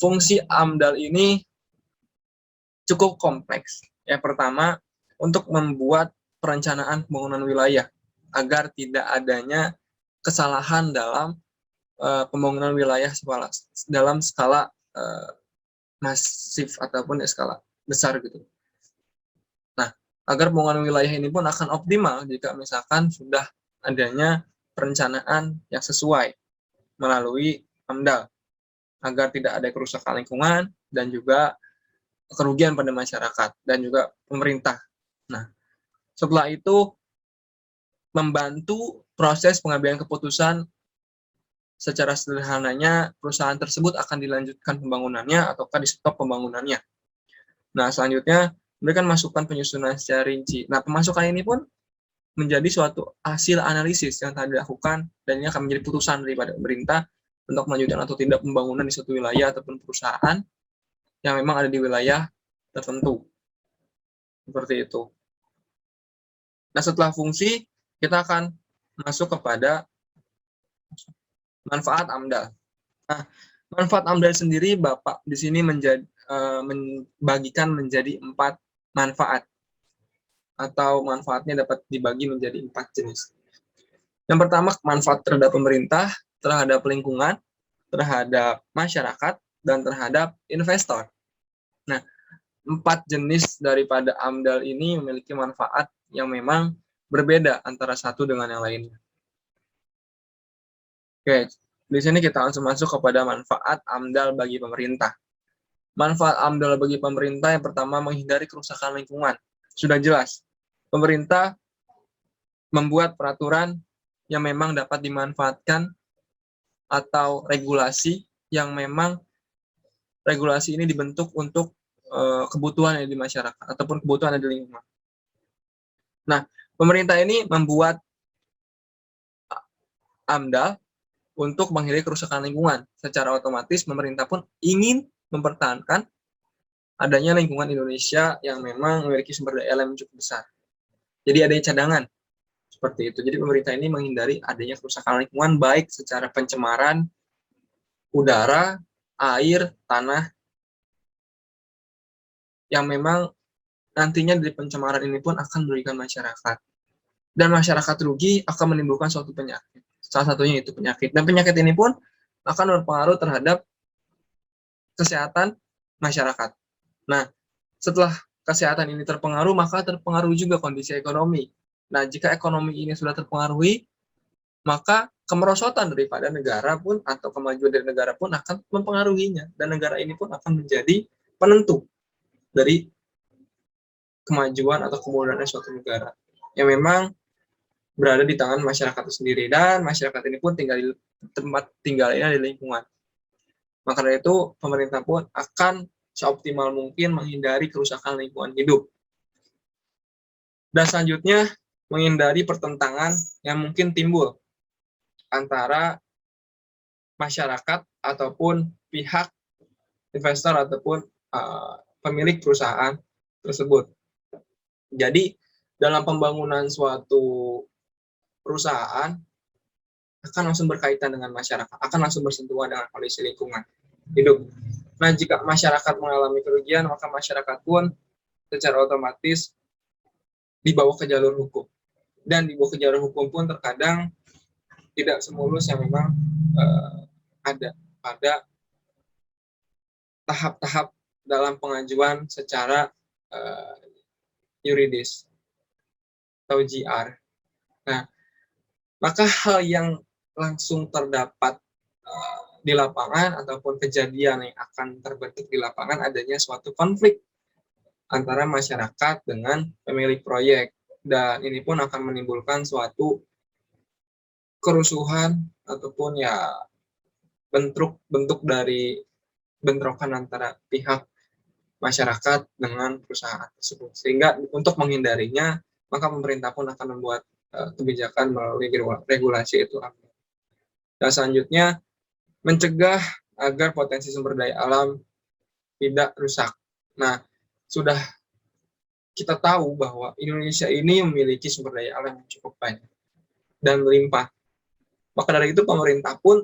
A: fungsi AMDAL ini cukup kompleks. Yang pertama, untuk membuat perencanaan pembangunan wilayah agar tidak adanya kesalahan dalam pembangunan wilayah dalam skala masif ataupun skala besar gitu. Nah, agar pembangunan wilayah ini pun akan optimal jika misalkan sudah adanya perencanaan yang sesuai melalui AMDAL agar tidak ada kerusakan lingkungan dan juga kerugian pada masyarakat dan juga pemerintah. Nah, setelah itu membantu proses pengambilan keputusan. Secara sederhananya, perusahaan tersebut akan dilanjutkan pembangunannya ataukah di stop pembangunannya. Nah, selanjutnya, memberikan masukan penyusunan secara rinci. Nah, pemasukan ini pun menjadi suatu hasil analisis yang telah dilakukan dan ini akan menjadi putusan daripada pemerintah untuk melanjutkan atau tidak pembangunan di suatu wilayah ataupun perusahaan yang memang ada di wilayah tertentu. Seperti itu. Nah, setelah fungsi, kita akan masuk kepada manfaat AMDAL. Nah, manfaat AMDAL sendiri Bapak di sini membagikan menjadi 4 manfaat atau manfaatnya dapat dibagi menjadi 4 jenis. Yang pertama, manfaat terhadap pemerintah, terhadap lingkungan, terhadap masyarakat, dan terhadap investor. Nah, 4 jenis daripada AMDAL ini memiliki manfaat yang memang berbeda antara satu dengan yang lainnya. Oke, di sini kita langsung masuk kepada manfaat AMDAL bagi pemerintah. Manfaat AMDAL bagi pemerintah yang pertama menghindari kerusakan lingkungan. Sudah jelas, pemerintah membuat peraturan yang memang dapat dimanfaatkan atau regulasi yang memang regulasi ini dibentuk untuk kebutuhan yang di masyarakat ataupun kebutuhan yang di lingkungan. Nah, pemerintah ini membuat AMDAL untuk menghindari kerusakan lingkungan. Secara otomatis pemerintah pun ingin mempertahankan adanya lingkungan Indonesia yang memang memiliki sumber daya alam yang cukup besar. Jadi adanya cadangan seperti itu. Jadi pemerintah ini menghindari adanya kerusakan lingkungan baik secara pencemaran udara, air, tanah yang memang nantinya dari pencemaran ini pun akan merugikan masyarakat. Dan masyarakat rugi akan menimbulkan suatu penyakit. Salah satunya itu penyakit. Dan penyakit ini pun akan berpengaruh terhadap kesehatan masyarakat. Nah, setelah kesehatan ini terpengaruh, maka terpengaruh juga kondisi ekonomi. Nah, jika ekonomi ini sudah terpengaruhi, maka kemerosotan daripada negara pun atau kemajuan dari negara pun akan mempengaruhinya. Dan negara ini pun akan menjadi penentu dari kemajuan atau kemudahan suatu negara. Yang memang berada di tangan masyarakat itu sendiri. Dan masyarakat ini pun tinggal di tempat tinggalnya di lingkungan. Maka dari itu, pemerintah pun akan seoptimal mungkin menghindari kerusakan lingkungan hidup. Dan selanjutnya, menghindari pertentangan yang mungkin timbul antara masyarakat ataupun pihak investor ataupun pemilik perusahaan tersebut. Jadi, dalam pembangunan suatu perusahaan akan langsung berkaitan dengan masyarakat, akan langsung bersentuhan dengan kondisi lingkungan hidup. Nah, jika masyarakat mengalami kerugian, maka masyarakat pun secara otomatis dibawa ke jalur hukum. Dan dibawa ke jalur hukum pun terkadang tidak semulus yang memang ada pada tahap-tahap dalam pengajuan secara yuridis atau GR. Nah, maka hal yang langsung terdapat di lapangan ataupun kejadian yang akan terbentuk di lapangan adanya suatu konflik antara masyarakat dengan pemilik proyek, dan ini pun akan menimbulkan suatu kerusuhan ataupun ya bentuk dari bentrokan antara pihak masyarakat dengan perusahaan tersebut. Sehingga untuk menghindarinya, maka pemerintah pun akan membuat kebijakan melalui regulasi itu. Dan selanjutnya, mencegah agar potensi sumber daya alam tidak rusak. Nah, sudah kita tahu bahwa Indonesia ini memiliki sumber daya alam yang cukup banyak dan melimpah. Maka dari itu pemerintah pun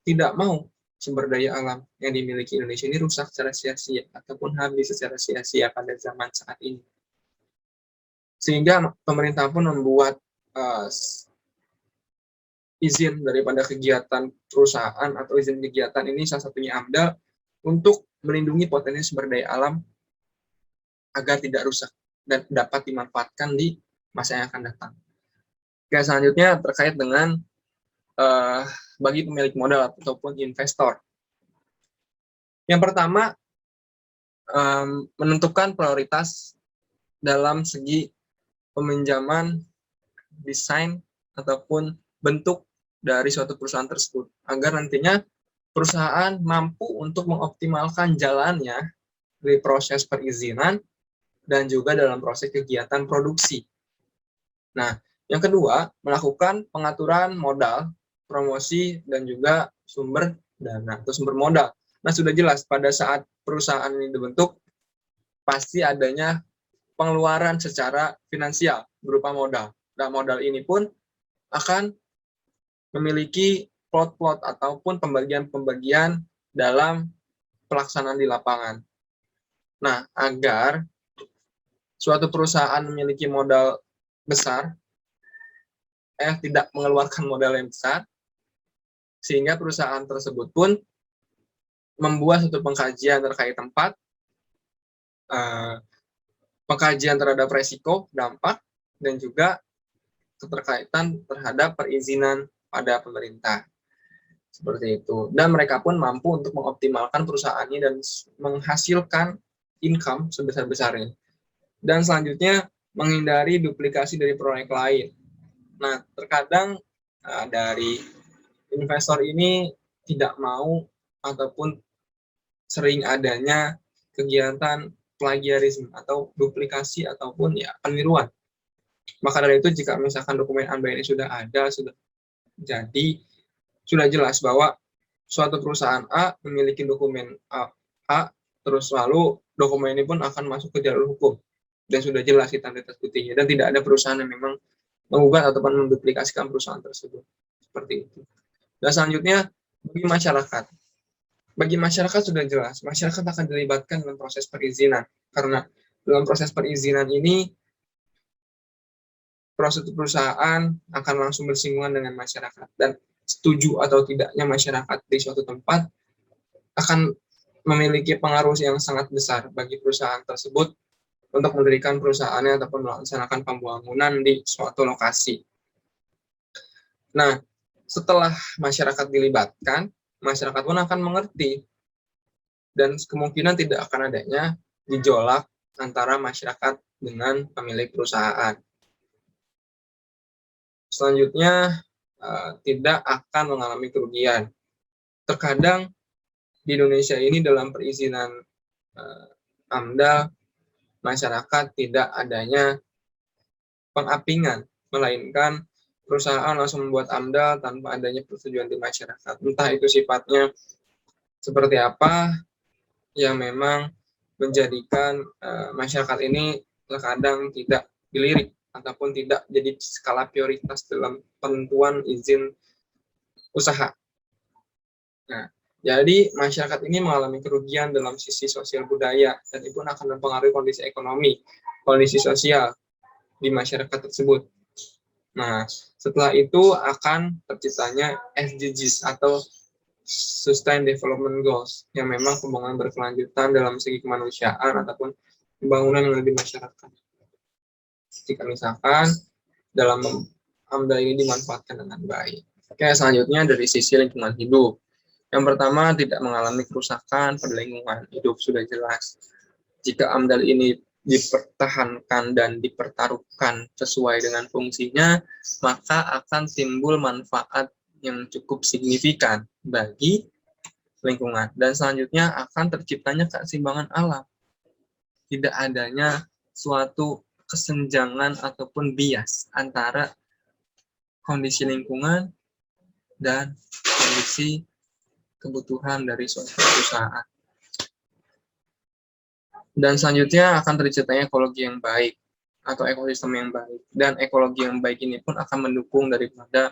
A: tidak mau sumber daya alam yang dimiliki Indonesia ini rusak secara sia-sia ataupun habis secara sia-sia pada zaman saat ini. Sehingga pemerintah pun membuat izin daripada kegiatan perusahaan atau izin kegiatan ini salah satunya AMDAL untuk melindungi potensi sumber daya alam agar tidak rusak dan dapat dimanfaatkan di masa yang akan datang. Oke, selanjutnya terkait dengan bagi pemilik modal ataupun investor. Yang pertama, menentukan prioritas dalam segi peminjaman, desain, ataupun bentuk dari suatu perusahaan tersebut, agar nantinya perusahaan mampu untuk mengoptimalkan jalannya dari proses perizinan dan juga dalam proses kegiatan produksi. Nah, yang kedua, melakukan pengaturan modal, promosi, dan juga sumber dana atau sumber modal. Nah, sudah jelas pada saat perusahaan ini dibentuk, pasti adanya pengeluaran secara finansial berupa modal. Dan modal ini pun akan memiliki plot-plot ataupun pembagian-pembagian dalam pelaksanaan di lapangan. Nah, agar suatu perusahaan memiliki modal besar, tidak mengeluarkan modal yang besar, sehingga perusahaan tersebut pun membuat suatu pengkajian terkait tempat, pengkajian terhadap resiko, dampak, dan juga keterkaitan terhadap perizinan pada pemerintah. Seperti itu. Dan mereka pun mampu untuk mengoptimalkan perusahaannya dan menghasilkan income sebesar-besarnya. Dan selanjutnya, menghindari duplikasi dari proyek lain. Nah, terkadang dari investor ini tidak mau ataupun sering adanya kegiatan plagiarisme atau duplikasi ataupun ya peniruan. Maka dari itu jika misalkan dokumen AMDA ini sudah ada, sudah jadi, sudah jelas bahwa suatu perusahaan A memiliki dokumen A, terus lalu dokumen ini pun akan masuk ke jalur hukum dan sudah jelas identitas putihnya dan tidak ada perusahaan yang memang menggugat ataupun menduplikasikan perusahaan tersebut seperti itu. Dan selanjutnya bagi masyarakat sudah jelas masyarakat akan dilibatkan dalam proses perizinan karena dalam proses perizinan ini proses perusahaan akan langsung bersinggungan dengan masyarakat dan setuju atau tidaknya masyarakat di suatu tempat akan memiliki pengaruh yang sangat besar bagi perusahaan tersebut untuk mendirikan perusahaannya ataupun melaksanakan pembangunan di suatu lokasi. Nah, setelah masyarakat dilibatkan, masyarakat pun akan mengerti dan kemungkinan tidak akan adanya gejolak antara masyarakat dengan pemilik perusahaan. Selanjutnya, tidak akan mengalami kerugian. Terkadang di Indonesia ini dalam perizinan AMDAL, masyarakat tidak adanya pengapingan, melainkan perusahaan langsung membuat AMDAL tanpa adanya persetujuan di masyarakat. Entah itu sifatnya seperti apa yang memang menjadikan masyarakat ini terkadang tidak dilirik ataupun tidak jadi skala prioritas dalam penentuan izin usaha. Nah, jadi masyarakat ini mengalami kerugian dalam sisi sosial budaya dan itu akan mempengaruhi kondisi ekonomi, kondisi sosial di masyarakat tersebut. Nah, setelah itu akan terciptanya SDGs atau Sustain Development Goals yang memang pembangunan berkelanjutan dalam segi kemanusiaan ataupun pembangunan yang lebih masyarakat. Jika misalkan dalam AMDA ini dimanfaatkan dengan baik. Oke, selanjutnya dari sisi lingkungan hidup. Yang pertama, tidak mengalami kerusakan pada lingkungan hidup, sudah jelas. Jika AMDAL ini dipertahankan dan dipertaruhkan sesuai dengan fungsinya, maka akan timbul manfaat yang cukup signifikan bagi lingkungan. Dan selanjutnya akan terciptanya keseimbangan alam. Tidak adanya suatu kesenjangan ataupun bias antara kondisi lingkungan dan kondisi kebutuhan dari suatu perusahaan. Dan selanjutnya akan terciptanya ekologi yang baik atau ekosistem yang baik. Dan ekologi yang baik ini pun akan mendukung daripada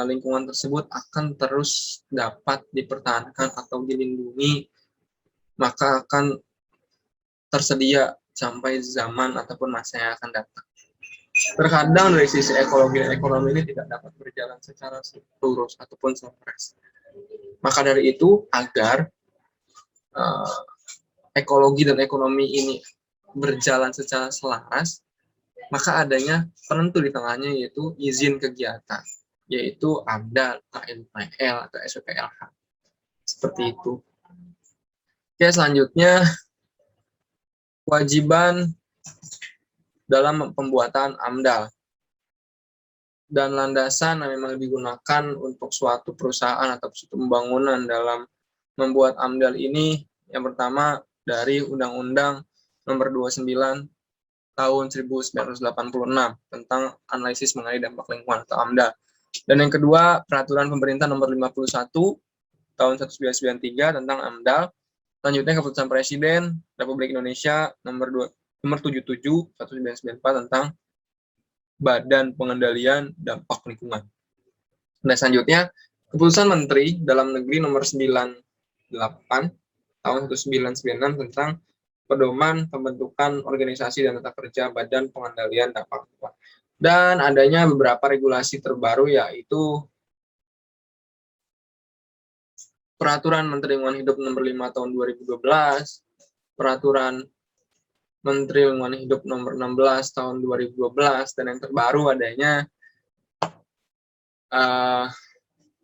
A: lingkungan tersebut akan terus dapat dipertahankan atau dilindungi, maka akan tersedia sampai zaman ataupun masa yang akan datang. Terkadang dari sisi ekologi dan ekonomi ini tidak dapat berjalan secara lurus ataupun selaras. Maka dari itu, agar ekologi dan ekonomi ini berjalan secara selaras, maka adanya penentu di tengahnya yaitu izin kegiatan, yaitu AMDAL, KLPL, atau SPPLH. Seperti itu. Oke, selanjutnya kewajiban dalam pembuatan AMDAL dan landasan yang memang digunakan untuk suatu perusahaan atau suatu pembangunan dalam membuat AMDAL ini, yang pertama dari Undang-Undang Nomor 29 Tahun 1986 tentang analisis mengenai dampak lingkungan atau AMDAL. Dan yang kedua, Peraturan Pemerintah Nomor 51 Tahun 1993 tentang AMDAL. Selanjutnya Keputusan Presiden Republik Indonesia Nomor 77 1994 tentang Badan Pengendalian Dampak Lingkungan. Dan selanjutnya, Keputusan Menteri Dalam Negeri Nomor 98 Tahun 1996 tentang pedoman pembentukan organisasi dan tata kerja Badan Pengendalian Dampak Lingkungan. Dan adanya beberapa regulasi terbaru yaitu Peraturan Menteri Lingkungan Hidup Nomor 5 Tahun 2012, Peraturan Menteri Lingkungan Hidup Nomor 16 Tahun 2012, dan yang terbaru adanya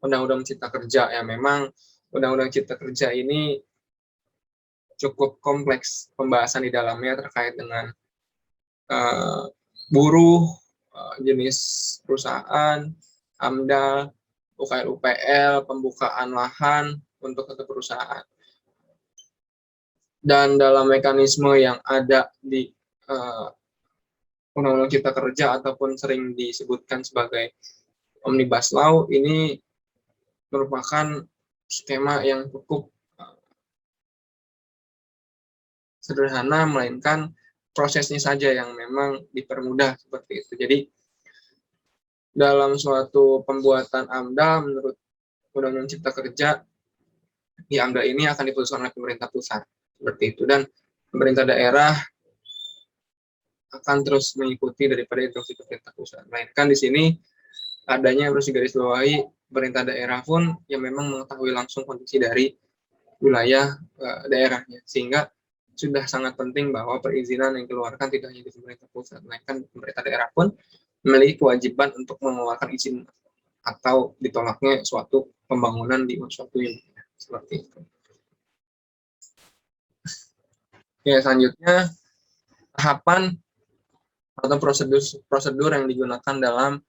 A: Undang-Undang Cipta Kerja. Ya, memang Undang-Undang Cipta Kerja ini cukup kompleks pembahasan di dalamnya terkait dengan buruh, jenis perusahaan, AMDAL, UKL-UPL, pembukaan lahan untuk satu perusahaan. Dan dalam mekanisme yang ada di Undang-Undang Cipta Kerja ataupun sering disebutkan sebagai Omnibus Law, ini merupakan skema yang cukup sederhana, melainkan prosesnya saja yang memang dipermudah seperti itu. Jadi dalam suatu pembuatan AMDAL menurut Undang-Undang Cipta Kerja, di AMDAL ini akan diputuskan oleh pemerintah pusat seperti itu, dan pemerintah daerah akan terus mengikuti daripada instruksi pemerintah pusat. Melainkan di sini adanya harus digarisbawahi pemerintah daerah pun yang memang mengetahui langsung kondisi dari wilayah daerahnya, sehingga sudah sangat penting bahwa perizinan yang dikeluarkan tidak hanya di pemerintah pusat, melainkan pemerintah daerah pun memiliki kewajiban untuk mengeluarkan izin atau ditolaknya suatu pembangunan di suatu wilayah seperti itu. Ya, selanjutnya tahapan atau prosedur yang digunakan dalam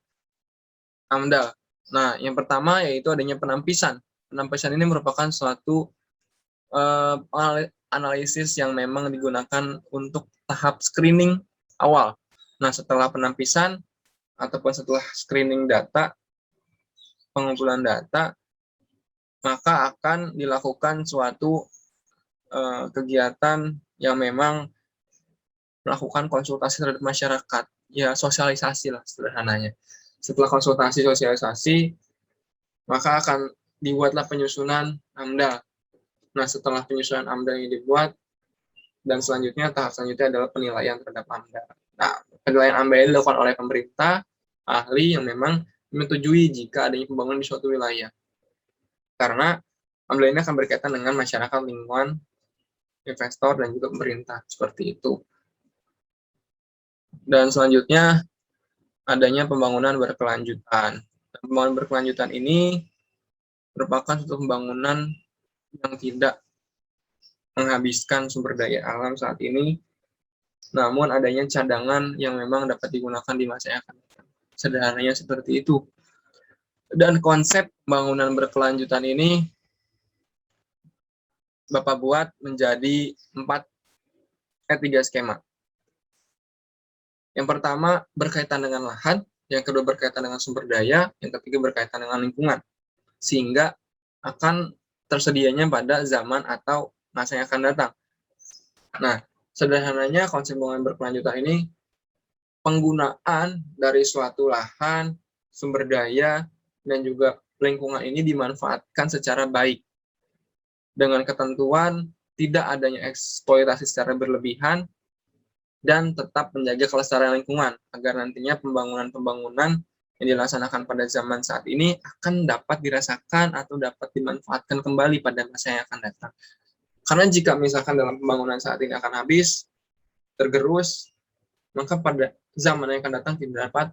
A: AMDAL. Nah, yang pertama yaitu adanya penampisan. Penampisan ini merupakan suatu analisis yang memang digunakan untuk tahap screening awal. Nah, setelah penampisan ataupun setelah screening data, pengumpulan data, maka akan dilakukan suatu kegiatan yang memang melakukan konsultasi terhadap masyarakat, ya sosialisasi lah sederhananya. Setelah konsultasi sosialisasi, maka akan dibuatlah penyusunan AMDAL. Nah, setelah penyusunan AMDAL ini dibuat, dan selanjutnya tahap selanjutnya adalah penilaian terhadap AMDAL. Nah, penilaian AMDAL ini dilakukan oleh pemerintah, ahli yang memang menyetujui jika adanya pembangunan di suatu wilayah. Karena AMDAL ini akan berkaitan dengan masyarakat, lingkungan, investor, dan juga pemerintah, seperti itu. Dan selanjutnya adanya pembangunan berkelanjutan. Pembangunan berkelanjutan ini merupakan suatu pembangunan yang tidak menghabiskan sumber daya alam saat ini, namun adanya cadangan yang memang dapat digunakan di masa yang akan datang. Sederhananya seperti itu. Dan konsep pembangunan berkelanjutan ini Bapak buat menjadi 3 skema. Yang pertama berkaitan dengan lahan, yang kedua berkaitan dengan sumber daya, yang ketiga berkaitan dengan lingkungan. Sehingga akan tersedianya pada zaman atau masa yang akan datang. Nah, sederhananya konsep pembangunan berkelanjutan ini penggunaan dari suatu lahan, sumber daya, dan juga lingkungan ini dimanfaatkan secara baik. Dengan ketentuan tidak adanya eksploitasi secara berlebihan, dan tetap menjaga kelestarian lingkungan, agar nantinya pembangunan-pembangunan yang dilaksanakan pada zaman saat ini akan dapat dirasakan atau dapat dimanfaatkan kembali pada masa yang akan datang. Karena jika misalkan dalam pembangunan saat ini akan habis, tergerus, maka pada zaman yang akan datang tidak dapat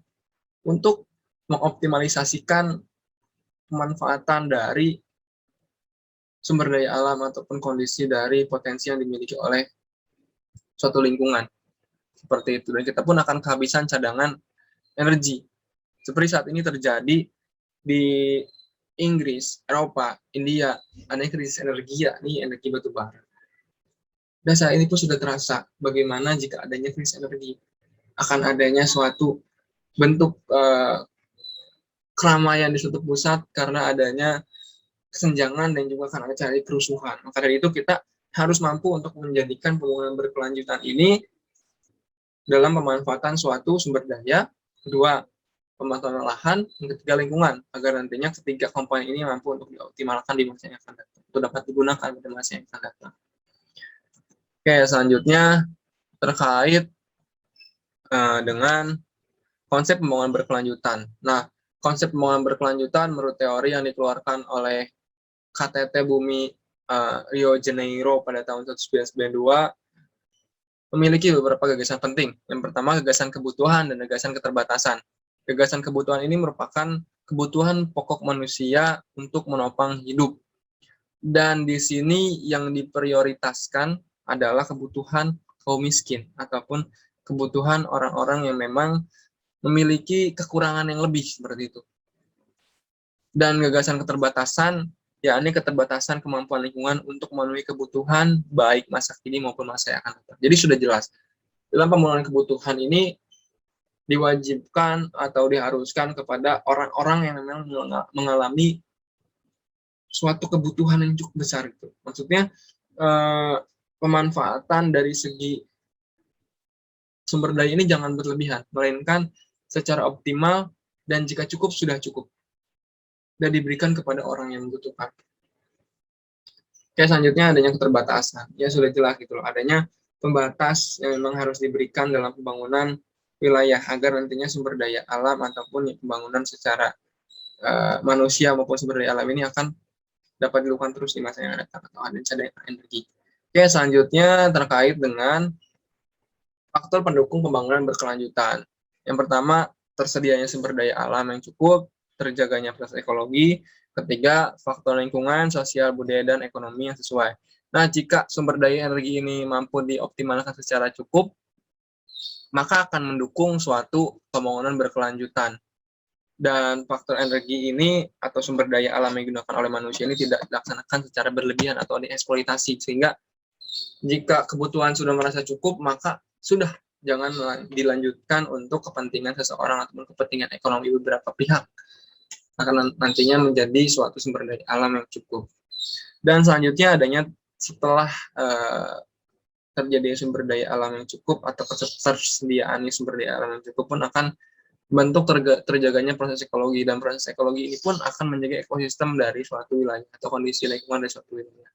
A: untuk mengoptimalisasikan pemanfaatan dari sumber daya alam ataupun kondisi dari potensi yang dimiliki oleh suatu lingkungan. Seperti itu. Dan kita pun akan kehabisan cadangan energi. Seperti saat ini terjadi di Inggris, Eropa, India, adanya krisis energi, yakni energi batu bara. Dan saat ini pun sudah terasa bagaimana jika adanya krisis energi, akan adanya suatu bentuk keramaian di suatu pusat karena adanya kesenjangan dan juga akan ada kerusuhan. Maka dari itu kita harus mampu untuk menjadikan pembangunan berkelanjutan ini dalam pemanfaatan suatu sumber daya, kedua pemanfaatan lahan, yang ketiga lingkungan, agar nantinya ketiga komponen ini mampu untuk dioptimalkan di masa yang akan datang, untuk dapat digunakan pada masa yang akan datang. Oke, selanjutnya terkait dengan konsep pembangunan berkelanjutan. Nah, konsep pembangunan berkelanjutan menurut teori yang dikeluarkan oleh KTT Bumi Rio Janeiro pada tahun 1992 memiliki beberapa gagasan penting. Yang pertama, gagasan kebutuhan dan gagasan keterbatasan. Gagasan kebutuhan ini merupakan kebutuhan pokok manusia untuk menopang hidup. Dan di sini yang diprioritaskan adalah kebutuhan kaum miskin ataupun kebutuhan orang-orang yang memang memiliki kekurangan yang lebih seperti itu. Dan gagasan keterbatasan, yakni keterbatasan kemampuan lingkungan untuk memenuhi kebutuhan baik masa kini maupun masa yang akan datang. Jadi sudah jelas, dalam pemenuhan kebutuhan ini diwajibkan atau diharuskan kepada orang-orang yang memang mengalami suatu kebutuhan yang cukup besar itu. Maksudnya pemanfaatan dari segi sumber daya ini jangan berlebihan, melainkan secara optimal dan jika cukup sudah cukup dan diberikan kepada orang yang membutuhkan. Oke, selanjutnya adanya keterbatasan. Ya sudah jelas gitu loh, adanya pembatas yang memang harus diberikan dalam pembangunan wilayah agar nantinya sumber daya alam ataupun pembangunan secara manusia maupun sumber daya alam ini akan dapat dilakukan terus di masa yang akan datang atau ada cadangan energi. Oke, selanjutnya terkait dengan faktor pendukung pembangunan berkelanjutan. Yang pertama, tersedianya sumber daya alam yang cukup, terjaganya proses ekologi. Ketiga, faktor lingkungan, sosial, budaya, dan ekonomi yang sesuai. Nah, jika sumber daya energi ini mampu dioptimalkan secara cukup, maka akan mendukung suatu pembangunan berkelanjutan. Dan faktor energi ini atau sumber daya alam yang digunakan oleh manusia ini tidak dilaksanakan secara berlebihan atau dieksploitasi. Sehingga jika kebutuhan sudah merasa cukup, maka sudah jangan dilanjutkan untuk kepentingan seseorang ataupun kepentingan ekonomi beberapa pihak. Akan nantinya menjadi suatu sumber daya alam yang cukup. Dan selanjutnya adanya setelah terjadi sumber daya alam yang cukup atau ketersediaan sumber daya alam yang cukup pun akan bentuk terjaganya proses ekologi, dan proses ekologi ini pun akan menjaga ekosistem dari suatu wilayah atau kondisi lingkungan dari suatu wilayah.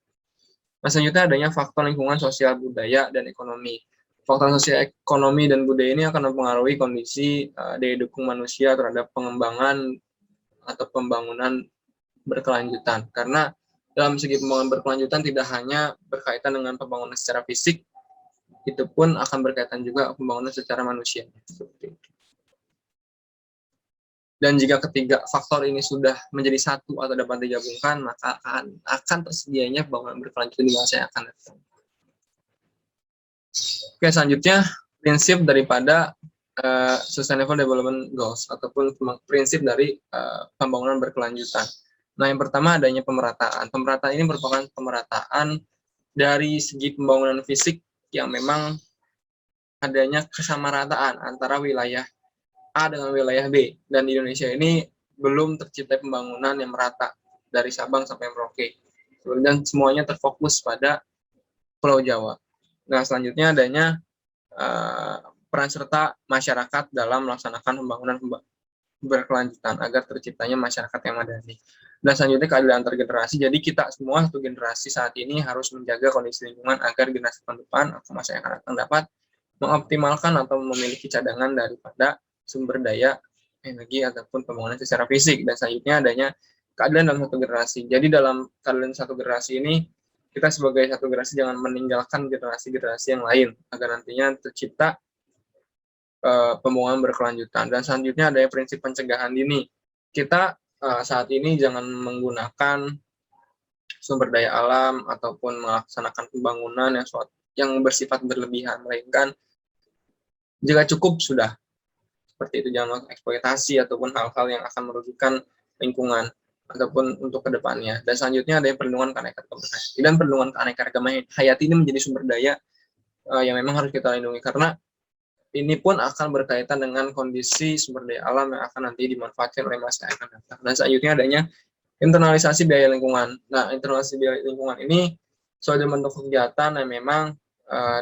A: Nah, selanjutnya adanya faktor lingkungan, sosial, budaya, dan ekonomi. Faktor sosial, ekonomi, dan budaya ini akan mempengaruhi kondisi daya dukung manusia terhadap pengembangan atau pembangunan berkelanjutan. Karena dalam segi pembangunan berkelanjutan tidak hanya berkaitan dengan pembangunan secara fisik, itu pun akan berkaitan juga pembangunan secara manusia. Dan jika ketiga faktor ini sudah menjadi satu atau dapat digabungkan, maka akan tersedianya pembangunan berkelanjutan di masa yang akan datang. Oke, selanjutnya prinsip daripada Sustainable Development Goals ataupun prinsip dari pembangunan berkelanjutan. Nah, yang pertama adanya pemerataan. Pemerataan ini merupakan pemerataan dari segi pembangunan fisik yang memang adanya kesamarataan antara wilayah A dengan wilayah B. Dan di Indonesia ini belum tercipta pembangunan yang merata dari Sabang sampai Merauke. Dan semuanya terfokus pada Pulau Jawa. Nah, selanjutnya adanya peran serta masyarakat dalam melaksanakan pembangunan berkelanjutan agar terciptanya masyarakat yang madani. Dan selanjutnya keadilan antar generasi. Jadi kita semua satu generasi saat ini harus menjaga kondisi lingkungan agar generasi depan atau masa yang akan datang dapat mengoptimalkan atau memiliki cadangan daripada sumber daya energi ataupun pembangunan secara fisik. Dan selanjutnya adanya keadilan dalam satu generasi. Jadi dalam keadilan satu generasi ini kita sebagai satu generasi jangan meninggalkan generasi-generasi yang lain agar nantinya tercipta pembangunan berkelanjutan. Dan selanjutnya ada prinsip pencegahan dini. Kita saat ini jangan menggunakan sumber daya alam ataupun melaksanakan pembangunan yang bersifat berlebihan, melainkan jika cukup sudah. Seperti itu, jangan eksploitasi ataupun hal-hal yang akan merugikan lingkungan ataupun untuk kedepannya. Dan selanjutnya ada perlindungan keanekaragaman hayati. Dan perlindungan keanekaragaman hayati ini menjadi sumber daya yang memang harus kita lindungi, karena ini pun akan berkaitan dengan kondisi sumber daya alam yang akan nanti dimanfaatkan oleh masa yang akan datang. Dan selanjutnya adanya internalisasi biaya lingkungan. Nah, internalisasi biaya lingkungan ini suatu bentuk kegiatan yang memang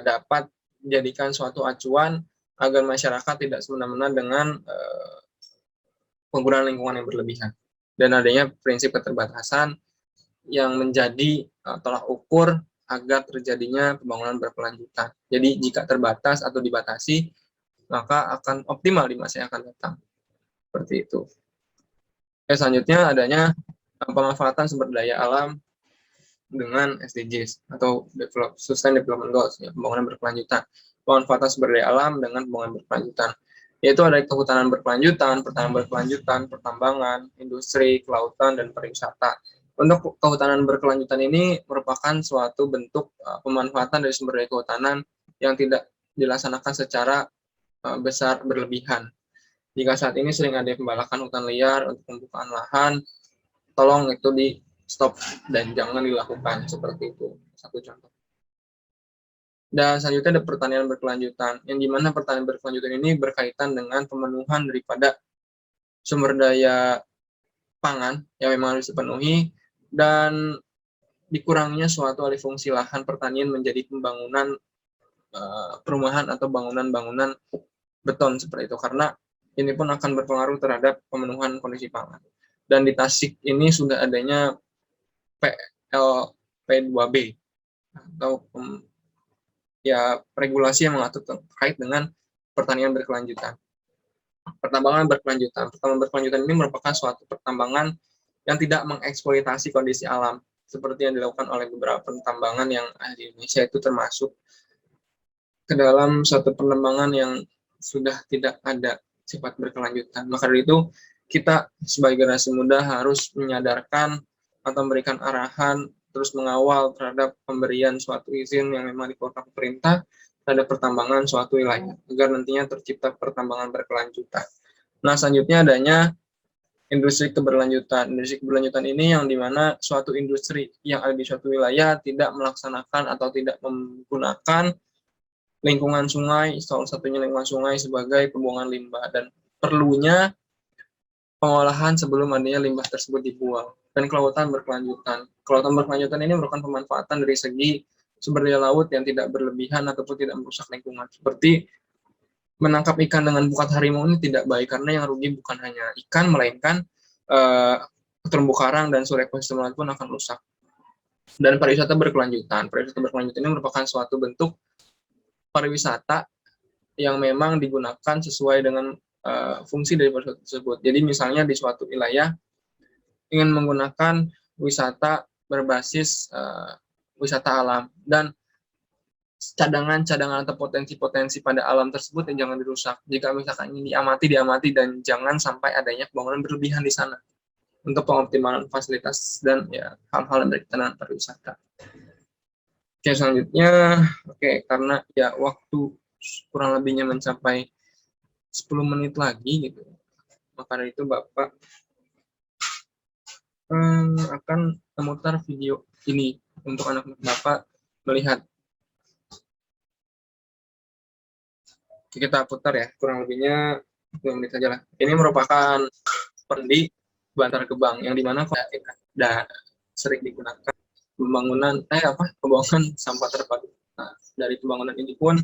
A: dapat dijadikan suatu acuan agar masyarakat tidak semena-mena dengan penggunaan lingkungan yang berlebihan. Dan adanya prinsip keterbatasan yang menjadi tolak ukur agar terjadinya pembangunan berkelanjutan. Jadi jika terbatas atau dibatasi, maka akan optimal di masa yang akan datang. Seperti itu. Selanjutnya adanya pemanfaatan sumber daya alam dengan SDGs atau Sustainable Development Goals, ya, pembangunan berkelanjutan. Pemanfaatan sumber daya alam dengan pembangunan berkelanjutan. Yaitu ada kehutanan berkelanjutan, pertanian berkelanjutan, pertambangan, industri, kelautan, dan pariwisata. Untuk kehutanan berkelanjutan ini merupakan suatu bentuk pemanfaatan dari sumber daya kehutanan yang tidak dilaksanakan secara besar berlebihan. Jika saat ini sering ada pembalakan hutan liar untuk pembukaan lahan, tolong itu di stop dan jangan dilakukan seperti itu. Satu contoh. Dan selanjutnya ada pertanian berkelanjutan, yang dimana pertanian berkelanjutan ini berkaitan dengan pemenuhan daripada sumber daya pangan yang memang harus dipenuhi, dan dikuranginya suatu alih fungsi lahan pertanian menjadi pembangunan perumahan atau bangunan-bangunan beton seperti itu, karena ini pun akan berpengaruh terhadap pemenuhan kondisi pangan. Dan di Tasik ini sudah adanya PLP2B atau ya regulasi yang mengatur terkait dengan pertanian berkelanjutan. Pertambangan berkelanjutan ini merupakan suatu pertambangan yang tidak mengeksploitasi kondisi alam seperti yang dilakukan oleh beberapa pertambangan yang ada di Indonesia, itu termasuk ke dalam suatu pengembangan yang sudah tidak ada sifat berkelanjutan. Maka dari itu, kita sebagai generasi muda harus menyadarkan atau memberikan arahan, terus mengawal terhadap pemberian suatu izin yang memang dikeluarkan pemerintah terhadap pertambangan suatu wilayah, agar nantinya tercipta pertambangan berkelanjutan. Nah, selanjutnya adanya industri keberlanjutan. Industri keberlanjutan ini yang dimana suatu industri yang ada di suatu wilayah tidak melaksanakan atau tidak menggunakan lingkungan sungai, salah satunya lingkungan sungai sebagai pembuangan limbah, dan perlunya pengolahan sebelum adanya limbah tersebut dibuang. Dan kelautan berkelanjutan. Kelautan berkelanjutan ini merupakan pemanfaatan dari segi sumber daya laut yang tidak berlebihan ataupun tidak merusak lingkungan. Seperti menangkap ikan dengan bukat harimau ini tidak baik, karena yang rugi bukan hanya ikan, melainkan terumbu karang dan seluruh ekosistem laut pun akan rusak. Dan pariwisata berkelanjutan. Pariwisata berkelanjutan ini merupakan suatu bentuk pariwisata yang memang digunakan sesuai dengan fungsi dari pariwisata tersebut. Jadi misalnya di suatu wilayah ingin menggunakan wisata berbasis wisata alam, dan cadangan-cadangan atau potensi-potensi pada alam tersebut yang jangan dirusak. Jika misalkan ini diamati, dan jangan sampai adanya pembangunan berlebihan di sana untuk pengoptimalan fasilitas dan ya hal-hal yang berkaitan dengan pariwisata. Oke, selanjutnya, karena ya waktu kurang lebihnya mencapai 10 menit lagi gitu, maka dari itu Bapak akan memutar video ini untuk anak-anak Bapak melihat. Oke, kita putar ya, kurang lebihnya 10 menit saja lah. Ini merupakan di Bantar Gebang, yang dimana sering digunakan pembangunan sampah terpadu. Nah, dari pembangunan ini pun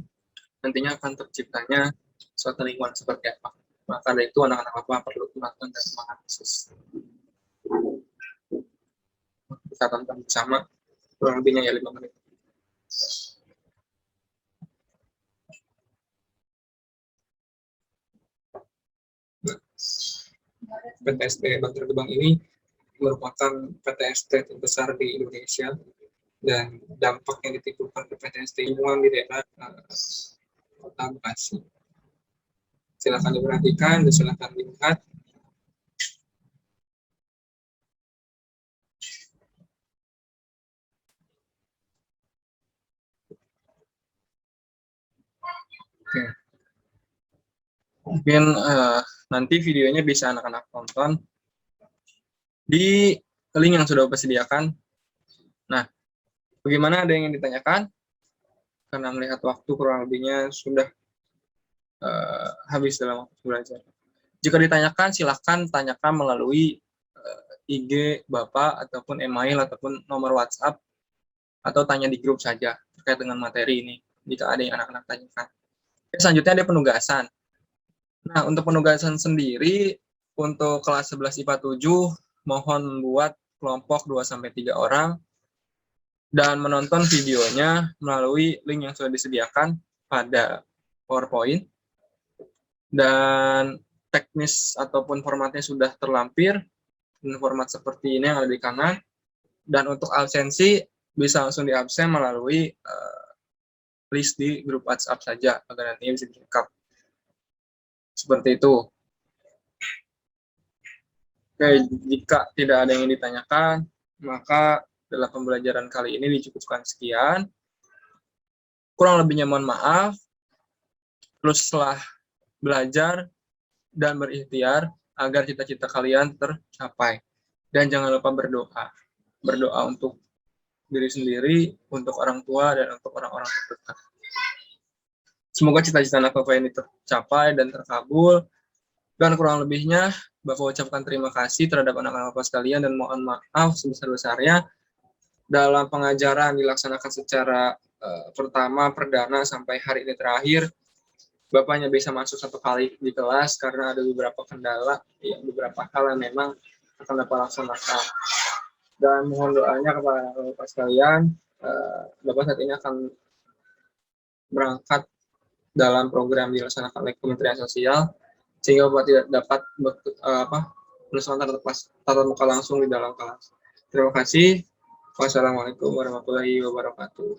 A: nantinya akan terciptanya suatu lingkungan seperti apa. Maka dari itu anak-anak Bapak perlu melakukan dan menganalisis. Kita tonton bersama, kurang lebihnya ya 5 menit. PTST Bantar Gebang ini merupakan PTST terbesar di Indonesia, dan dampak yang ditimbulkan ke PTST lingkungan di daerah Kota Bekasi. Silakan diperhatikan dan silakan dilihat. Oke. Mungkin nanti videonya bisa anak-anak tonton di link yang sudah Bapak sediakan. Nah, bagaimana, ada yang ingin ditanyakan? Karena melihat waktu kurang lebihnya sudah habis dalam waktu belajar. Jika ditanyakan, silahkan tanyakan melalui IG Bapak, ataupun email, ataupun nomor WhatsApp, atau tanya di grup saja terkait dengan materi ini, jika ada yang anak-anak tanyakan. Selanjutnya ada penugasan. Nah, untuk penugasan sendiri, untuk kelas 11 IPA 7, mohon buat kelompok 2-3 orang, dan menonton videonya melalui link yang sudah disediakan pada PowerPoint, dan teknis ataupun formatnya sudah terlampir, format seperti ini yang ada di kanan. Dan untuk absensi bisa langsung diabsen melalui list di grup WhatsApp saja, agar nantinya bisa di-backup. Seperti itu. Oke, jika tidak ada yang ditanyakan, maka dalam pembelajaran kali ini dicukupkan sekian. Kurang lebihnya mohon maaf. Terus setelah belajar, dan berikhtiar agar cita-cita kalian tercapai. Dan jangan lupa berdoa. Berdoa untuk diri sendiri, untuk orang tua, dan untuk orang-orang terdekat. Semoga cita-cita anak Bapak ini tercapai dan terkabul. Dan kurang lebihnya, Bapak ucapkan terima kasih terhadap anak-anak Bapak sekalian dan mohon maaf sebesar-besarnya dalam pengajaran dilaksanakan secara pertama, perdana, sampai hari ini terakhir. Bapaknya bisa masuk satu kali di kelas karena ada beberapa kendala, ya, beberapa hal yang memang akan Bapak laksanakan. Dan mohon doanya kepada Bapak sekalian, Bapak saat ini akan berangkat dalam program dilaksanakan oleh Kementerian Sosial, sehingga Bapak tidak dapat melaksanakan tatap muka langsung di dalam kelas. Terima kasih. Wassalamualaikum warahmatullahi wabarakatuh.